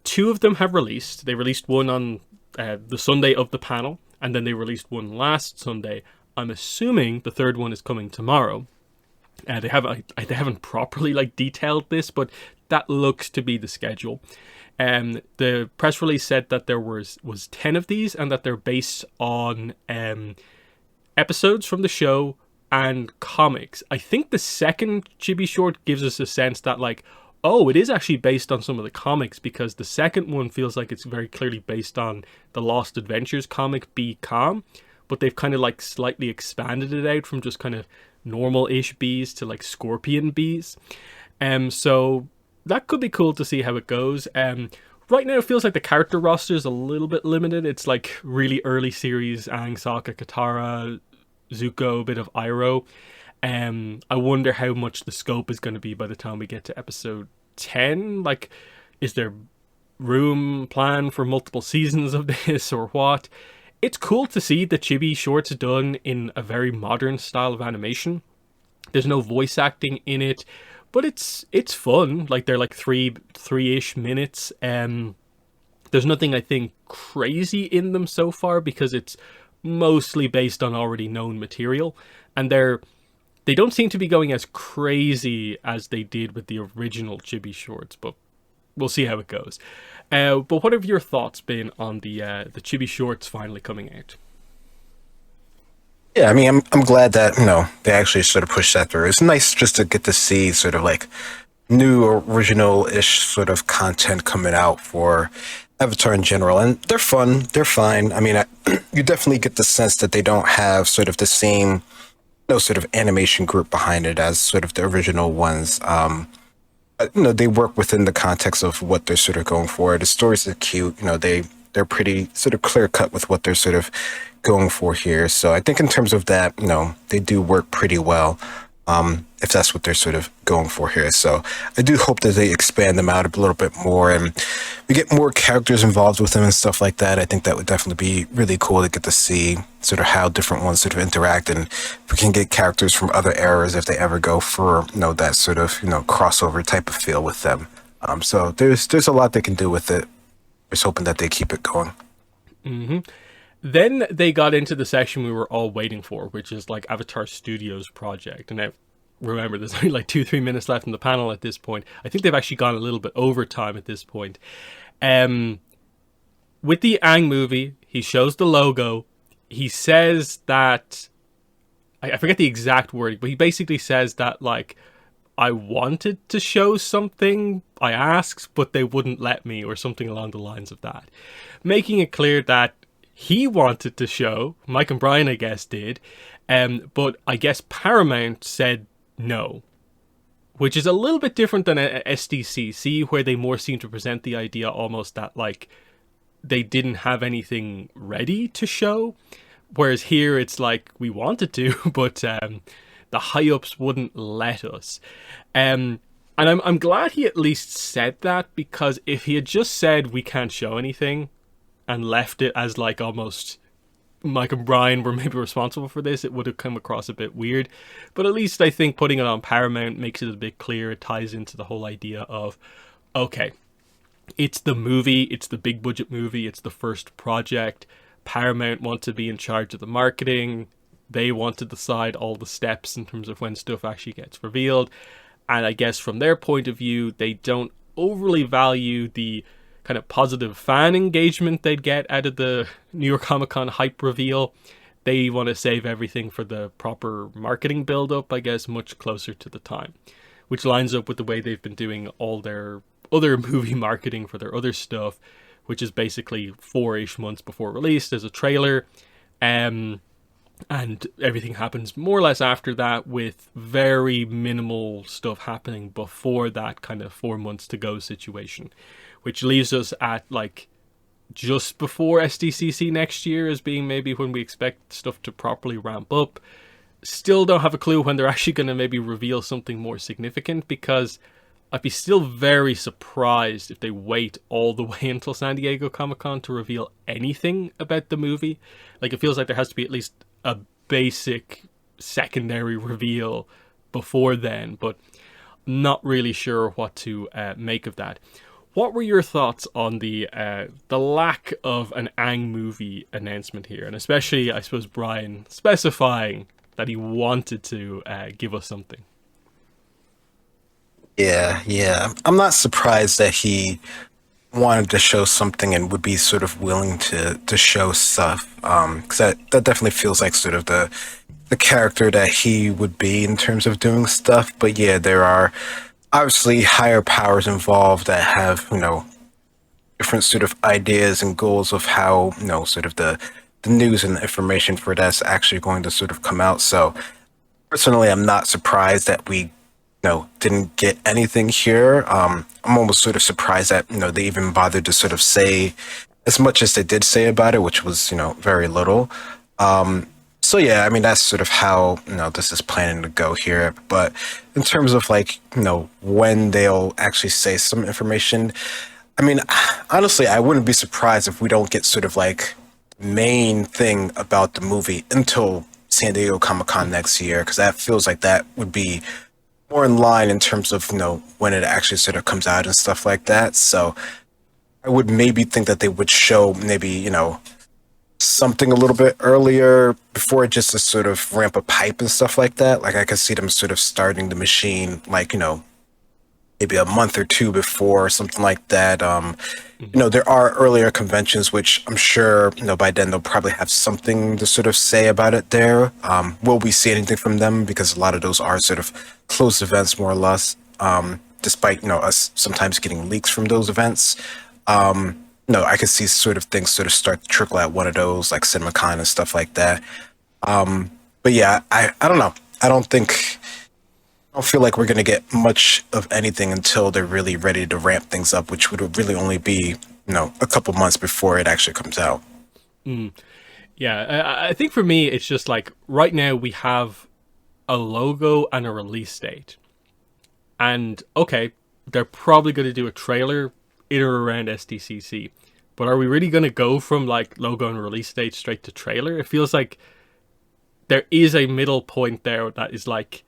2 of them have released. They released one on the Sunday of the panel, and then they released one last Sunday. I'm assuming the third one is coming tomorrow. They haven't properly, like, detailed this, but that looks to be the schedule. The press release said that there was 10 of these, and that they're based on episodes from the show and comics. I think the second Chibi short gives us a sense that, like, oh, it is actually based on some of the comics, because the second one feels like it's very clearly based on the Lost Adventures comic Be Calm, but they've kind of, like, slightly expanded it out from just kind of normal-ish bees to, like, scorpion bees. So that could be cool to see how it goes. Right now it feels like the character roster is a little bit limited. It's like really early series, Aang, Sokka, Katara, Zuko, a bit of Iroh. I wonder how much the scope is going to be by the time we get to episode 10. Like, is there room planned for multiple seasons of this, or what? It's cool to see the Chibi shorts done in a very modern style of animation. There's no voice acting in it, but it's fun. Like, they're like three-ish minutes. There's nothing, I think, crazy in them so far, because it's mostly based on already known material, and they don't seem to be going as crazy as they did with the original Chibi shorts, but we'll see how it goes. But what have your thoughts been on the Chibi shorts finally coming out? Yeah, I mean, I'm glad that, they actually sort of pushed that through. It's nice just to get to see sort of like new original-ish sort of content coming out for Avatar in general. And they're fun. They're fine. I mean, you definitely get the sense that they don't have sort of the same, sort of animation group behind it as sort of the original ones. They work within the context of what they're sort of going for. The stories are cute. They're pretty sort of clear cut with what they're sort of going for here. So I think in terms of that, they do work pretty well, if that's what they're sort of going for here. So I do hope that they expand them out a little bit more and we get more characters involved with them and stuff like that. I think that would definitely be really cool to get to see sort of how different ones sort of interact, and if we can get characters from other eras if they ever go for, that sort of, crossover type of feel with them. So there's a lot they can do with it. Just hoping that they keep it going. Mm-hmm. Then they got into the section we were all waiting for, which is like Avatar Studios project. And now, remember, there's only like 2-3 minutes left in the panel at this point. I think they've actually gone a little bit over time at this point. With the Aang movie, he shows the logo. He says that, I forget the exact wording, but he basically says that, like, I wanted to show something, I asked, but they wouldn't let me, or something along the lines of that. Making it clear that he wanted to show, Mike and Brian, I guess, did, but I guess Paramount said no, which is a little bit different than a SDCC, where they more seem to present the idea almost that, like, they didn't have anything ready to show. Whereas here it's like we wanted to, but the high-ups wouldn't let us. And I'm glad he at least said that, because if he had just said we can't show anything and left it as like almost Mike and Brian were maybe responsible for this, it would have come across a bit weird. But at least I think putting it on Paramount makes it a bit clear. It ties into the whole idea of, okay, it's the movie, it's the big budget movie, it's the first project. Paramount want to be in charge of the marketing. They want to decide all the steps in terms of when stuff actually gets revealed. And I guess from their point of view, they don't overly value the kind of positive fan engagement they'd get out of the New York Comic Con hype reveal. They want to save everything for the proper marketing build-up, I guess, much closer to the time, which lines up with the way they've been doing all their other movie marketing for their other stuff, which is basically 4-ish months before release. There's a trailer, and everything happens more or less after that, with very minimal stuff happening before that kind of 4 months to go situation, which leaves us at like just before SDCC next year as being maybe when we expect stuff to properly ramp up. Still don't have a clue when they're actually going to maybe reveal something more significant, because I'd be still very surprised if they wait all the way until San Diego Comic-Con to reveal anything about the movie. Like, it feels like there has to be at least a basic secondary reveal before then, but not really sure what to make of that. What were your thoughts on the lack of an Aang movie announcement here, and especially, I suppose, Brian specifying that he wanted to give us something? Yeah. I'm not surprised that he wanted to show something and would be sort of willing to show stuff. Because that definitely feels like sort of the character that he would be in terms of doing stuff. But yeah, there are obviously higher powers involved that have, different sort of ideas and goals of how, sort of the news and the information for that's actually going to sort of come out. So personally, I'm not surprised that we didn't get anything here. I'm almost sort of surprised that, they even bothered to sort of say as much as they did say about it, which was, very little. So yeah, I mean, that's sort of how, this is planning to go here. But in terms of like, when they'll actually say some information, I mean, honestly, I wouldn't be surprised if we don't get sort of like main thing about the movie until San Diego Comic-Con next year, because that feels like that would be more in line in terms of, when it actually sort of comes out and stuff like that. So I would maybe think that they would show maybe, something a little bit earlier before, just to sort of ramp up hype and stuff like that. Like, I could see them sort of starting the machine, like, maybe a month or two before, something like that. There are earlier conventions, which I'm sure, by then they'll probably have something to sort of say about it there. Will we see anything from them? Because a lot of those are sort of closed events, more or less, despite, us sometimes getting leaks from those events. No, I could see sort of things sort of start to trickle at one of those, like CinemaCon and stuff like that. But yeah, I don't know. I don't feel like we're going to get much of anything until they're really ready to ramp things up, which would really only be, a couple months before it actually comes out. Yeah, I think for me, it's just like right now we have a logo and a release date. And okay, they're probably going to do a trailer in or around SDCC. But are we really going to go from like logo and release date straight to trailer? It feels like there is a middle point there that is like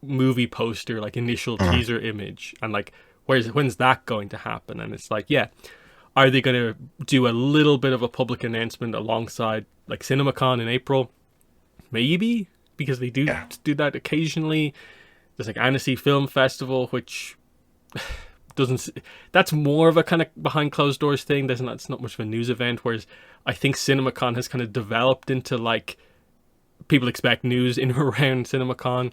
movie poster, like initial teaser image, and like when's that going to happen? And it's like, yeah, are they going to do a little bit of a public announcement alongside like CinemaCon in April? Maybe, because they do that occasionally. There's like Annecy Film Festival, which that's more of a kind of behind closed doors thing. It's not much of a news event, whereas I think CinemaCon has kind of developed into like people expect news in or around CinemaCon.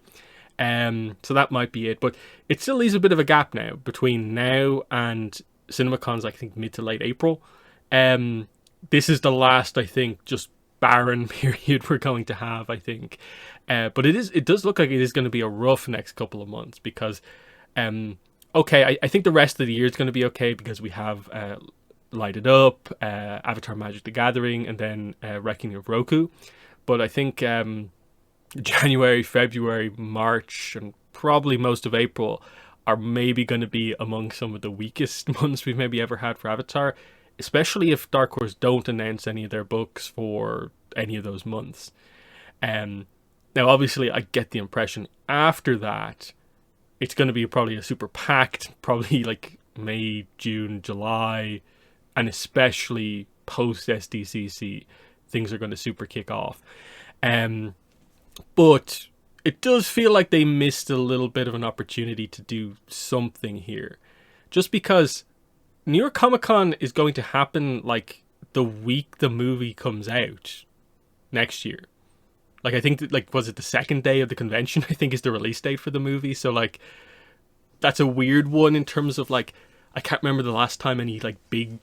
So that might be it, but it still leaves a bit of a gap now between now and CinemaCon's, I think, mid to late April. This is the last, I think, just barren period we're going to have, I think. But it does look like it is going to be a rough next couple of months, because okay, I think the rest of the year is going to be okay, because we have Light It Up, Avatar Magic the Gathering, and then Reckoning of Roku. But I think January, February, March, and probably most of April are maybe going to be among some of the weakest months we've maybe ever had for Avatar, especially if Dark Horse don't announce any of their books for any of those months. Um, Now, obviously, I get the impression after that, it's going to be probably a super packed, probably like May, June, July, and especially post SDCC, things are going to super kick off. Um, but it does feel like they missed a little bit of an opportunity to do something here. Just because New York Comic Con is going to happen like the week the movie comes out next year. Like, I think that, like, was it the second day of the convention? I think is the release date for the movie. So like, that's a weird one in terms of like, I can't remember the last time any like big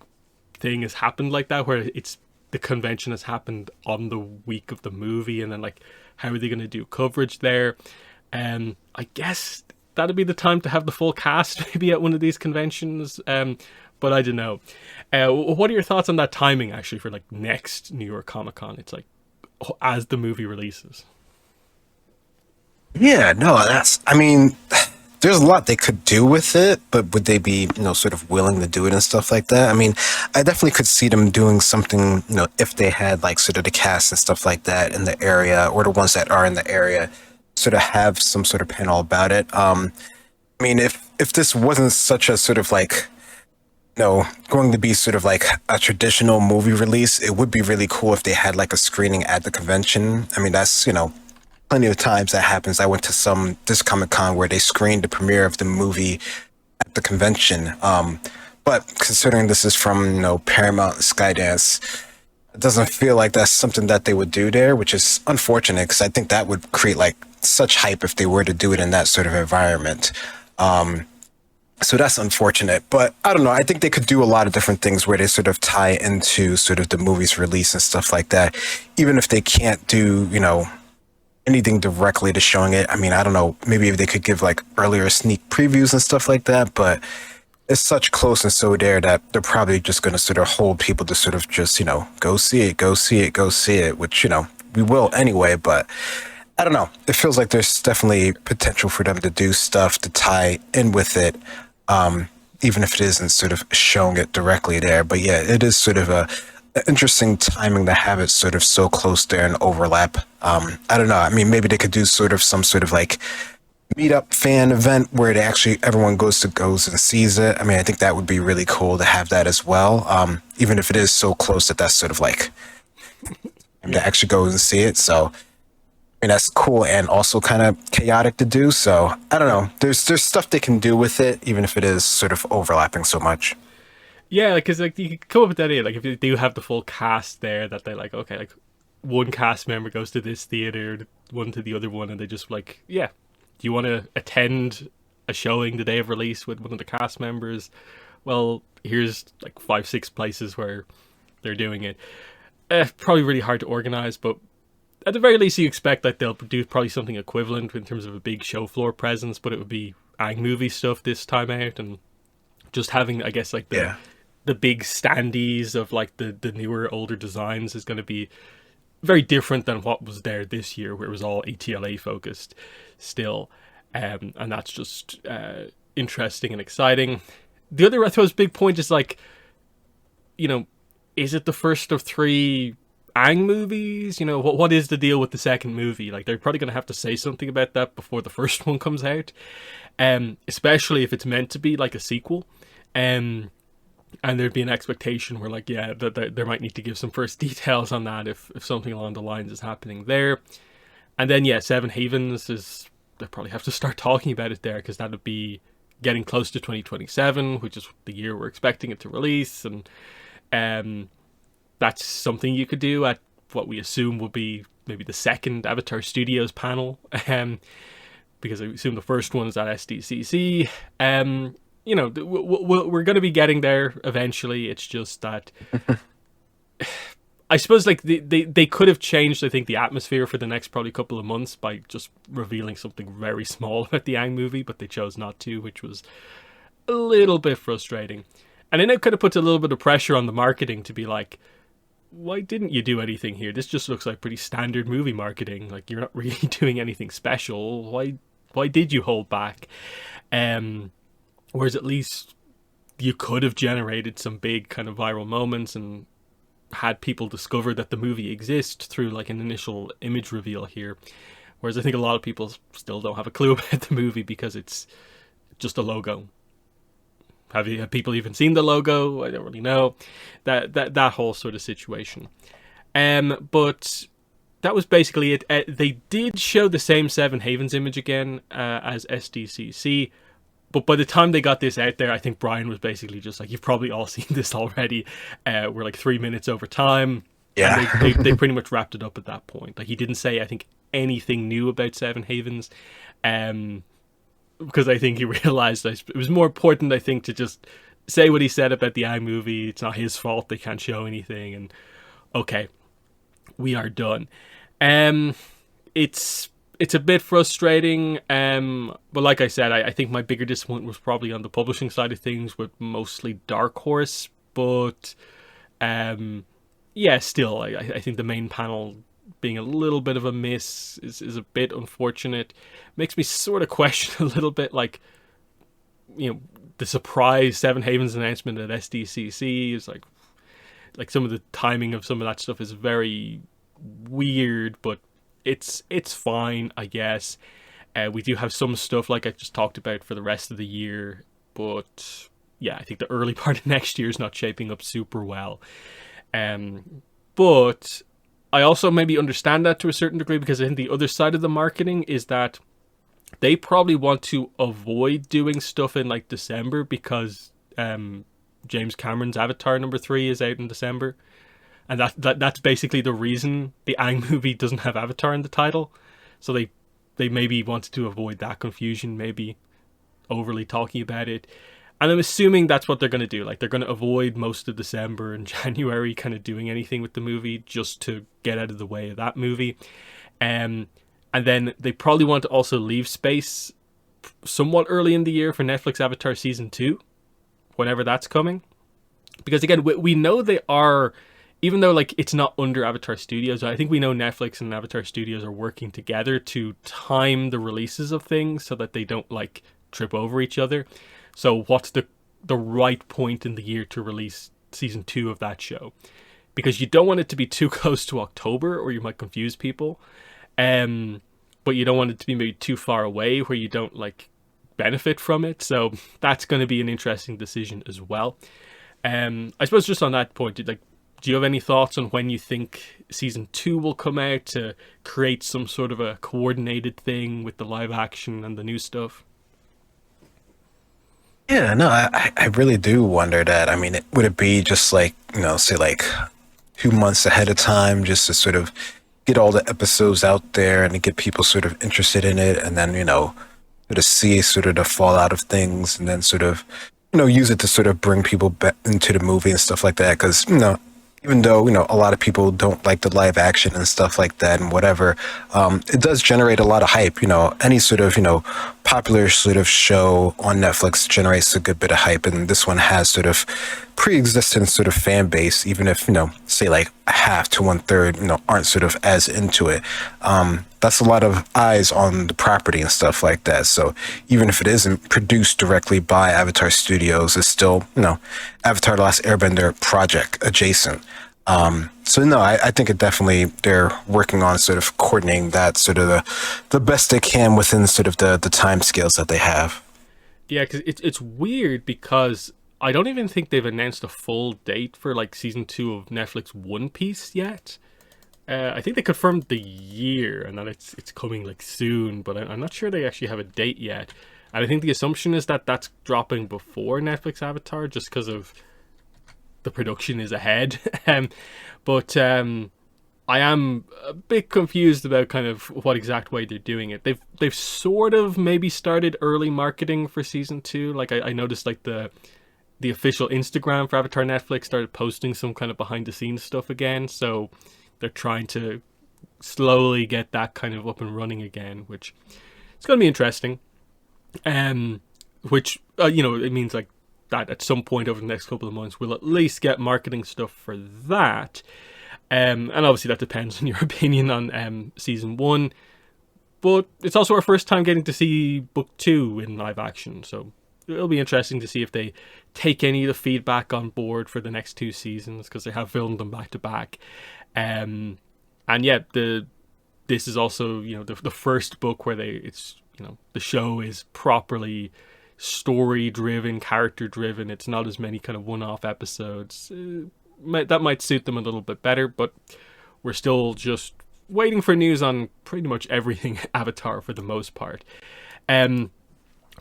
thing has happened like that, where it's the convention has happened on the week of the movie, and then like, how are they going to do coverage there? I guess that'd be the time to have the full cast maybe at one of these conventions. But I don't know. What are your thoughts on that timing actually for like next New York Comic Con? It's like as the movie releases. Yeah, no, I mean, there's a lot they could do with it, but would they be, sort of willing to do it and stuff like that? I mean, I definitely could see them doing something, if they had like sort of the cast and stuff like that in the area, or the ones that are in the area, sort of have some sort of panel about it. I mean, if this wasn't such a sort of like, going to be sort of like a traditional movie release, it would be really cool if they had like a screening at the convention. I mean, that's, plenty of times that happens. I went to this Comic Con where they screened the premiere of the movie at the convention. But considering this is from, Paramount and Skydance, it doesn't feel like that's something that they would do there, which is unfortunate because I think that would create like such hype if they were to do it in that sort of environment. So that's unfortunate, but I don't know. I think they could do a lot of different things where they sort of tie into sort of the movie's release and stuff like that. Even if they can't do, anything directly to showing it. I mean, I don't know. Maybe if they could give like earlier sneak previews and stuff like that, but it's such close and so there that they're probably just going to sort of hold people to sort of just, go see it, go see it, go see it, which, we will anyway, but I don't know. It feels like there's definitely potential for them to do stuff to tie in with it. Even if it isn't sort of showing it directly there. But yeah, it is sort of an interesting timing to have it sort of so close there and overlap. I don't know. I mean, maybe they could do sort of some sort of like meetup fan event where everyone goes and sees it. I mean, I think that would be really cool to have that as well. Even if it is so close that's sort of like to actually go and see it. So I mean, that's cool and also kind of chaotic to do. So I don't know. There's stuff they can do with it, even if it is sort of overlapping so much. Yeah, because like you could come up with that idea. Like if you do have the full cast there, that they're like, okay, like one cast member goes to this theater, one to the other one, and they just like, yeah, do you want to attend a showing the day of release with one of the cast members? Well, here's like 5-6 places where they're doing it. Probably really hard to organize, but at the very least, you expect that they'll do probably something equivalent in terms of a big show floor presence, but it would be Ang movie stuff this time out, and just having, I guess, like the big standees of like the newer, older designs is going to be very different than what was there this year, where it was all ATLA focused still, and that's just interesting and exciting. The other, I suppose, big point is like, is it the first of 3 Ang movies? What is the deal with the second movie? Like, they're probably going to have to say something about that before the first one comes out, especially if it's meant to be like a sequel, and there'd be an expectation where like, yeah, that there might need to give some first details on that if something along the lines is happening there. And then yeah, Seven Havens they probably have to start talking about it there, because that would be getting close to 2027, which is the year we're expecting it to release, and that's something you could do at what we assume will be maybe the second Avatar Studios panel, because I assume the first one is at SDCC. We're going to be getting there eventually. It's just that I suppose like they could have changed, I think, the atmosphere for the next probably couple of months by just revealing something very small about the Aang movie, but they chose not to, which was a little bit frustrating. And then it kind of puts a little bit of pressure on the marketing to be like, why didn't you do anything here? This just looks like pretty standard movie marketing. Like, you're not really doing anything special. Why did you hold back? Whereas at least you could have generated some big kind of viral moments and had people discover that the movie exists through like an initial image reveal here. Whereas I think a lot of people still don't have a clue about the movie because it's just a logo. Have people even seen the logo? I don't really know. That whole sort of situation. But that was basically it. They did show the same Seven Havens image again as SDCC. But by the time they got this out there, I think Brian was basically just like, you've probably all seen this already. We're like 3 minutes over time. Yeah. And they pretty much wrapped it up at that point. Like, he didn't say, I think, anything new about Seven Havens. Because I think he realized it was more important, I think, to just say what he said about the Ang movie. It's not his fault they can't show anything. And okay, we are done. It's a bit frustrating, but like I said, I think my bigger disappointment was probably on the publishing side of things with mostly Dark Horse. But yeah, still, I think the main panel being a little bit of a miss is a bit unfortunate. Makes me sort of question a little bit, like, you know, the surprise Seven Havens announcement at SDCC is like some of the timing of some of that stuff is very weird, but it's fine, I guess. We do have some stuff like I just talked about for the rest of the year, but yeah, I think the early part of next year is not shaping up super well. But I also maybe understand that to a certain degree, because I think the other side of the marketing is that they probably want to avoid doing stuff in like December because James Cameron's Avatar #3 is out in December. And that's basically the reason the Ang movie doesn't have Avatar in the title. So they maybe wanted to avoid that confusion, maybe overly talking about it. And I'm assuming that's what they're going to do. Like, they're going to avoid most of December and January kind of doing anything with the movie just to get out of the way of that movie. And then they probably want to also leave space somewhat early in the year for Netflix Avatar Season 2, whenever that's coming. Because again, we know they are, even though like it's not under Avatar Studios, I think we know Netflix and Avatar Studios are working together to time the releases of things so that they don't like trip over each other. So what's the right point in the year to release Season 2 of that show? Because you don't want it to be too close to October or you might confuse people. But you don't want it to be maybe too far away where you don't like benefit from it. So that's going to be an interesting decision as well. I suppose just on that point, do you have any thoughts on when you think Season 2 will come out to create some sort of a coordinated thing with the live action and the new stuff? Yeah, no, I really do wonder that. I mean, would it be just like, say like 2 months ahead of time just to sort of get all the episodes out there and to get people sort of interested in it, and then, sort of see sort of the fallout of things, and then sort of, use it to sort of bring people back into the movie and stuff like that. Because, even though, a lot of people don't like the live action and stuff like that and whatever, it does generate a lot of hype. Any sort of, popular sort of show on Netflix generates a good bit of hype. And this one has sort of pre-existing sort of fan base, even if, say like half to 1/3, aren't sort of as into it. That's a lot of eyes on the property and stuff like that. So even if it isn't produced directly by Avatar Studios, it's still, Avatar The Last Airbender project adjacent. So no, I think it definitely, they're working on sort of coordinating that sort of the best they can within sort of the time scales that they have. Yeah, because it's weird because I don't even think they've announced a full date for like Season 2 of Netflix One Piece yet. I think they confirmed the year and that it's coming like soon, but I'm not sure they actually have a date yet. And I think the assumption is that that's dropping before Netflix Avatar just because of the production is ahead. But I am a bit confused about kind of what exact way they're doing it. They've sort of maybe started early marketing for Season 2. Like I noticed like the official Instagram for Avatar Netflix started posting some kind of behind the scenes stuff again. So they're trying to slowly get that kind of up and running again, which it's going to be interesting. Which, it means like that at some point over the next couple of months we'll at least get marketing stuff for that. And obviously that depends on your opinion on season 1. But it's also our first time getting to see book 2 in live action, so it'll be interesting to see if they take any of the feedback on board for the next 2 seasons, because they have filmed them back to back. And yeah, this is also, the first book where it's the show is properly story driven, character driven. It's not as many kind of one-off episodes. That might suit them a little bit better, but we're still just waiting for news on pretty much everything Avatar for the most part.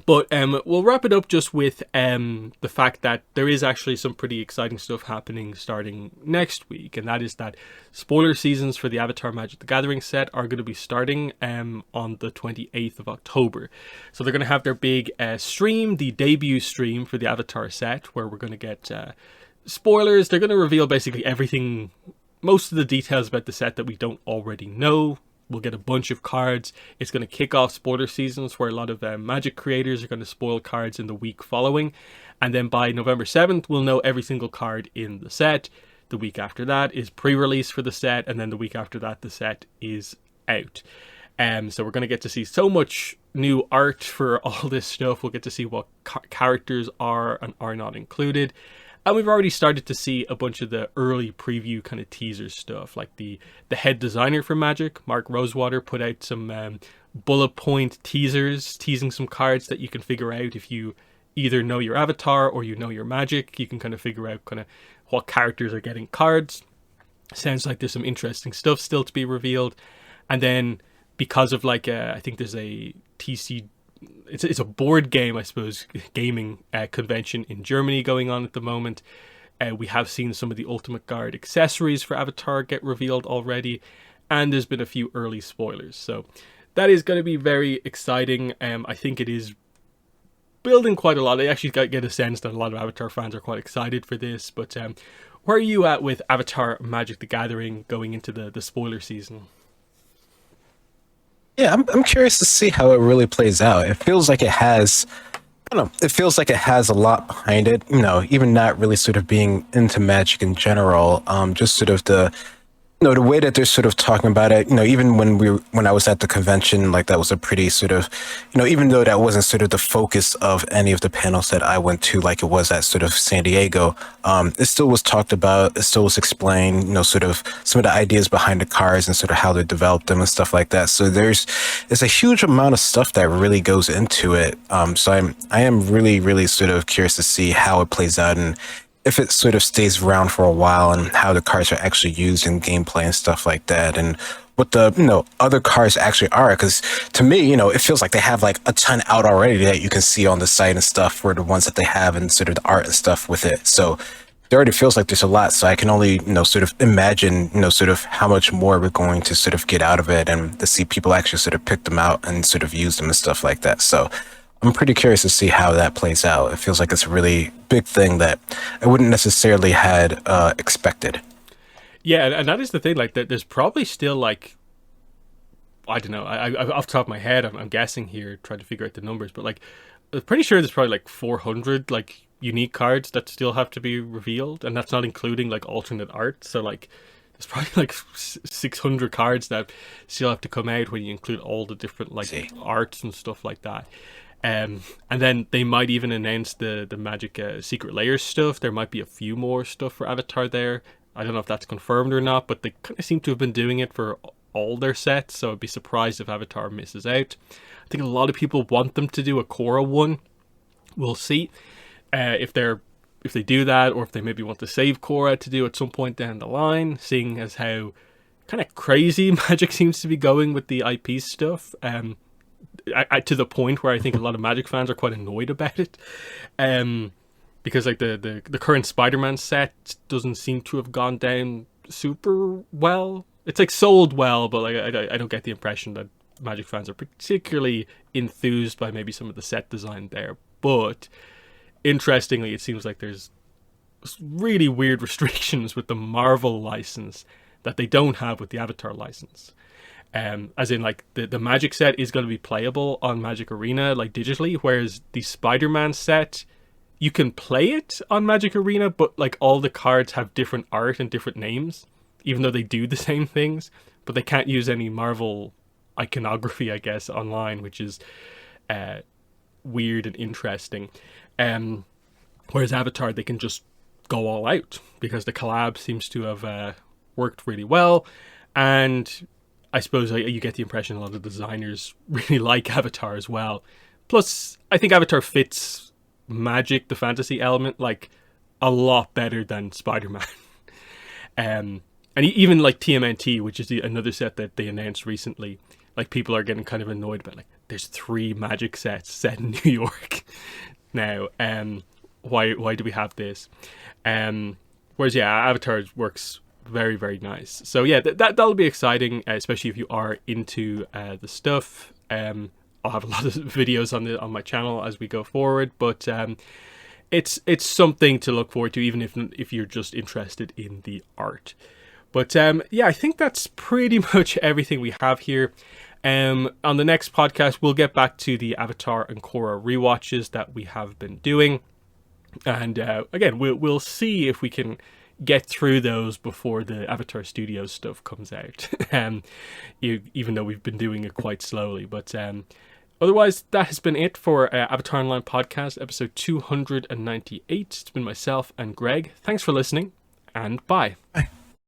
But we'll wrap it up just with the fact that there is actually some pretty exciting stuff happening starting next week, and that is that spoiler seasons for the Avatar Magic the Gathering set are going to be starting on the 28th of October. So they're going to have their big stream, the debut stream for the Avatar set, where we're going to get spoilers. They're going to reveal basically everything, most of the details about the set that we don't already know. We'll get a bunch of cards. It's going to kick off spoiler seasons where a lot of Magic creators are going to spoil cards in the week following. And then by November 7th, we'll know every single card in the set. The week after that is pre-release for the set. And then the week after that, the set is out. So we're going to get to see so much new art for all this stuff. We'll get to see what characters are and are not included. And we've already started to see a bunch of the early preview kind of teaser stuff, like the head designer for Magic, Mark Rosewater, put out some bullet point teasers, teasing some cards that you can figure out if you either know your Avatar or you know your Magic. You can kind of figure out kind of what characters are getting cards. Sounds like there's some interesting stuff still to be revealed. And then because of I think there's a it's a board game, I suppose, gaming convention in Germany going on at the moment. We have seen some of the Ultimate Guard accessories for Avatar get revealed already, and there's been a few early spoilers. So that is going to be very exciting. I think it is building quite a lot. I actually get a sense that a lot of Avatar fans are quite excited for this. But where are you at with Avatar Magic the Gathering going into the spoiler season? Yeah, I'm curious to see how it really plays out. It feels like it has, I don't know, it feels like it has a lot behind it. Even not really sort of being into Magic in general. Just sort of the way that they're sort of talking about it. Even when I was at the convention, like that was a pretty sort of, even though that wasn't sort of the focus of any of the panels that I went to, like it was at sort of San Diego. It still was talked about. It still was explained. Sort of some of the ideas behind the cards and sort of how they developed them and stuff like that. So there's a huge amount of stuff that really goes into it. So I am really, really sort of curious to see how it plays out and if it sort of stays around for a while and how the cards are actually used in gameplay and stuff like that, and what the other cards actually are. Because to me, it feels like they have like a ton out already that you can see on the site and stuff for the ones that they have and sort of the art and stuff with it. So it already feels like there's a lot. So I can only sort of imagine sort of how much more we're going to sort of get out of it, and to see people actually sort of pick them out and sort of use them and stuff like that. So I'm pretty curious to see how that plays out. It feels like it's a really big thing that I wouldn't necessarily had expected. Yeah, and that is the thing. Like, there's probably still like, I don't know. I off the top of my head, I'm guessing here, trying to figure out the numbers, but like, I'm pretty sure there's probably like 400 like unique cards that still have to be revealed, and that's not including like alternate art. So like, there's probably like 600 cards that still have to come out when you include all the different like arts and stuff like that. And then they might even announce the Magic Secret Layers stuff. There might be a few more stuff for Avatar there. I don't know if that's confirmed or not, but they kind of seem to have been doing it for all their sets, so I'd be surprised if Avatar misses out. I think a lot of people want them to do a Korra one. We'll see if they do that, or if they maybe want to save Korra to do at some point down the line, seeing as how kind of crazy Magic seems to be going with the IP stuff. To the point where I think a lot of Magic fans are quite annoyed about it, because like the current Spider-Man set doesn't seem to have gone down super well. It's like sold well, but like I don't get the impression that Magic fans are particularly enthused by maybe some of the set design there. But interestingly, it seems like there's really weird restrictions with the Marvel license that they don't have with the Avatar license. As in, like, the Magic set is going to be playable on Magic Arena, like, digitally, whereas the Spider-Man set, you can play it on Magic Arena, but, like, all the cards have different art and different names. even though they do the same things, but they can't use any Marvel iconography, I guess, online, which is weird and interesting. Whereas Avatar, they can just go all out because the collab seems to have worked really well. And I suppose you get the impression a lot of designers really like Avatar as well. Plus, I think Avatar fits magic, the fantasy element, like a lot better than Spider-Man. And even like TMNT, which is another set that they announced recently, like people are getting kind of annoyed about, like, there's 3 magic sets set in New York now. Why do we have this? Whereas Avatar works very, very nice. So yeah, that'll be exciting, especially if you are into the stuff. I'll have a lot of videos on my channel as we go forward, but it's something to look forward to, even if you're just interested in the art. But I think that's pretty much everything we have here. On the next podcast, we'll get back to the Avatar and Korra rewatches that we have been doing, and again, we'll see if we can get through those before the Avatar Studios stuff comes out. Even though we've been doing it quite slowly, but otherwise, that has been it for Avatar Online Podcast, episode 298. It's been myself and Greg. Thanks for listening, and bye. Bye.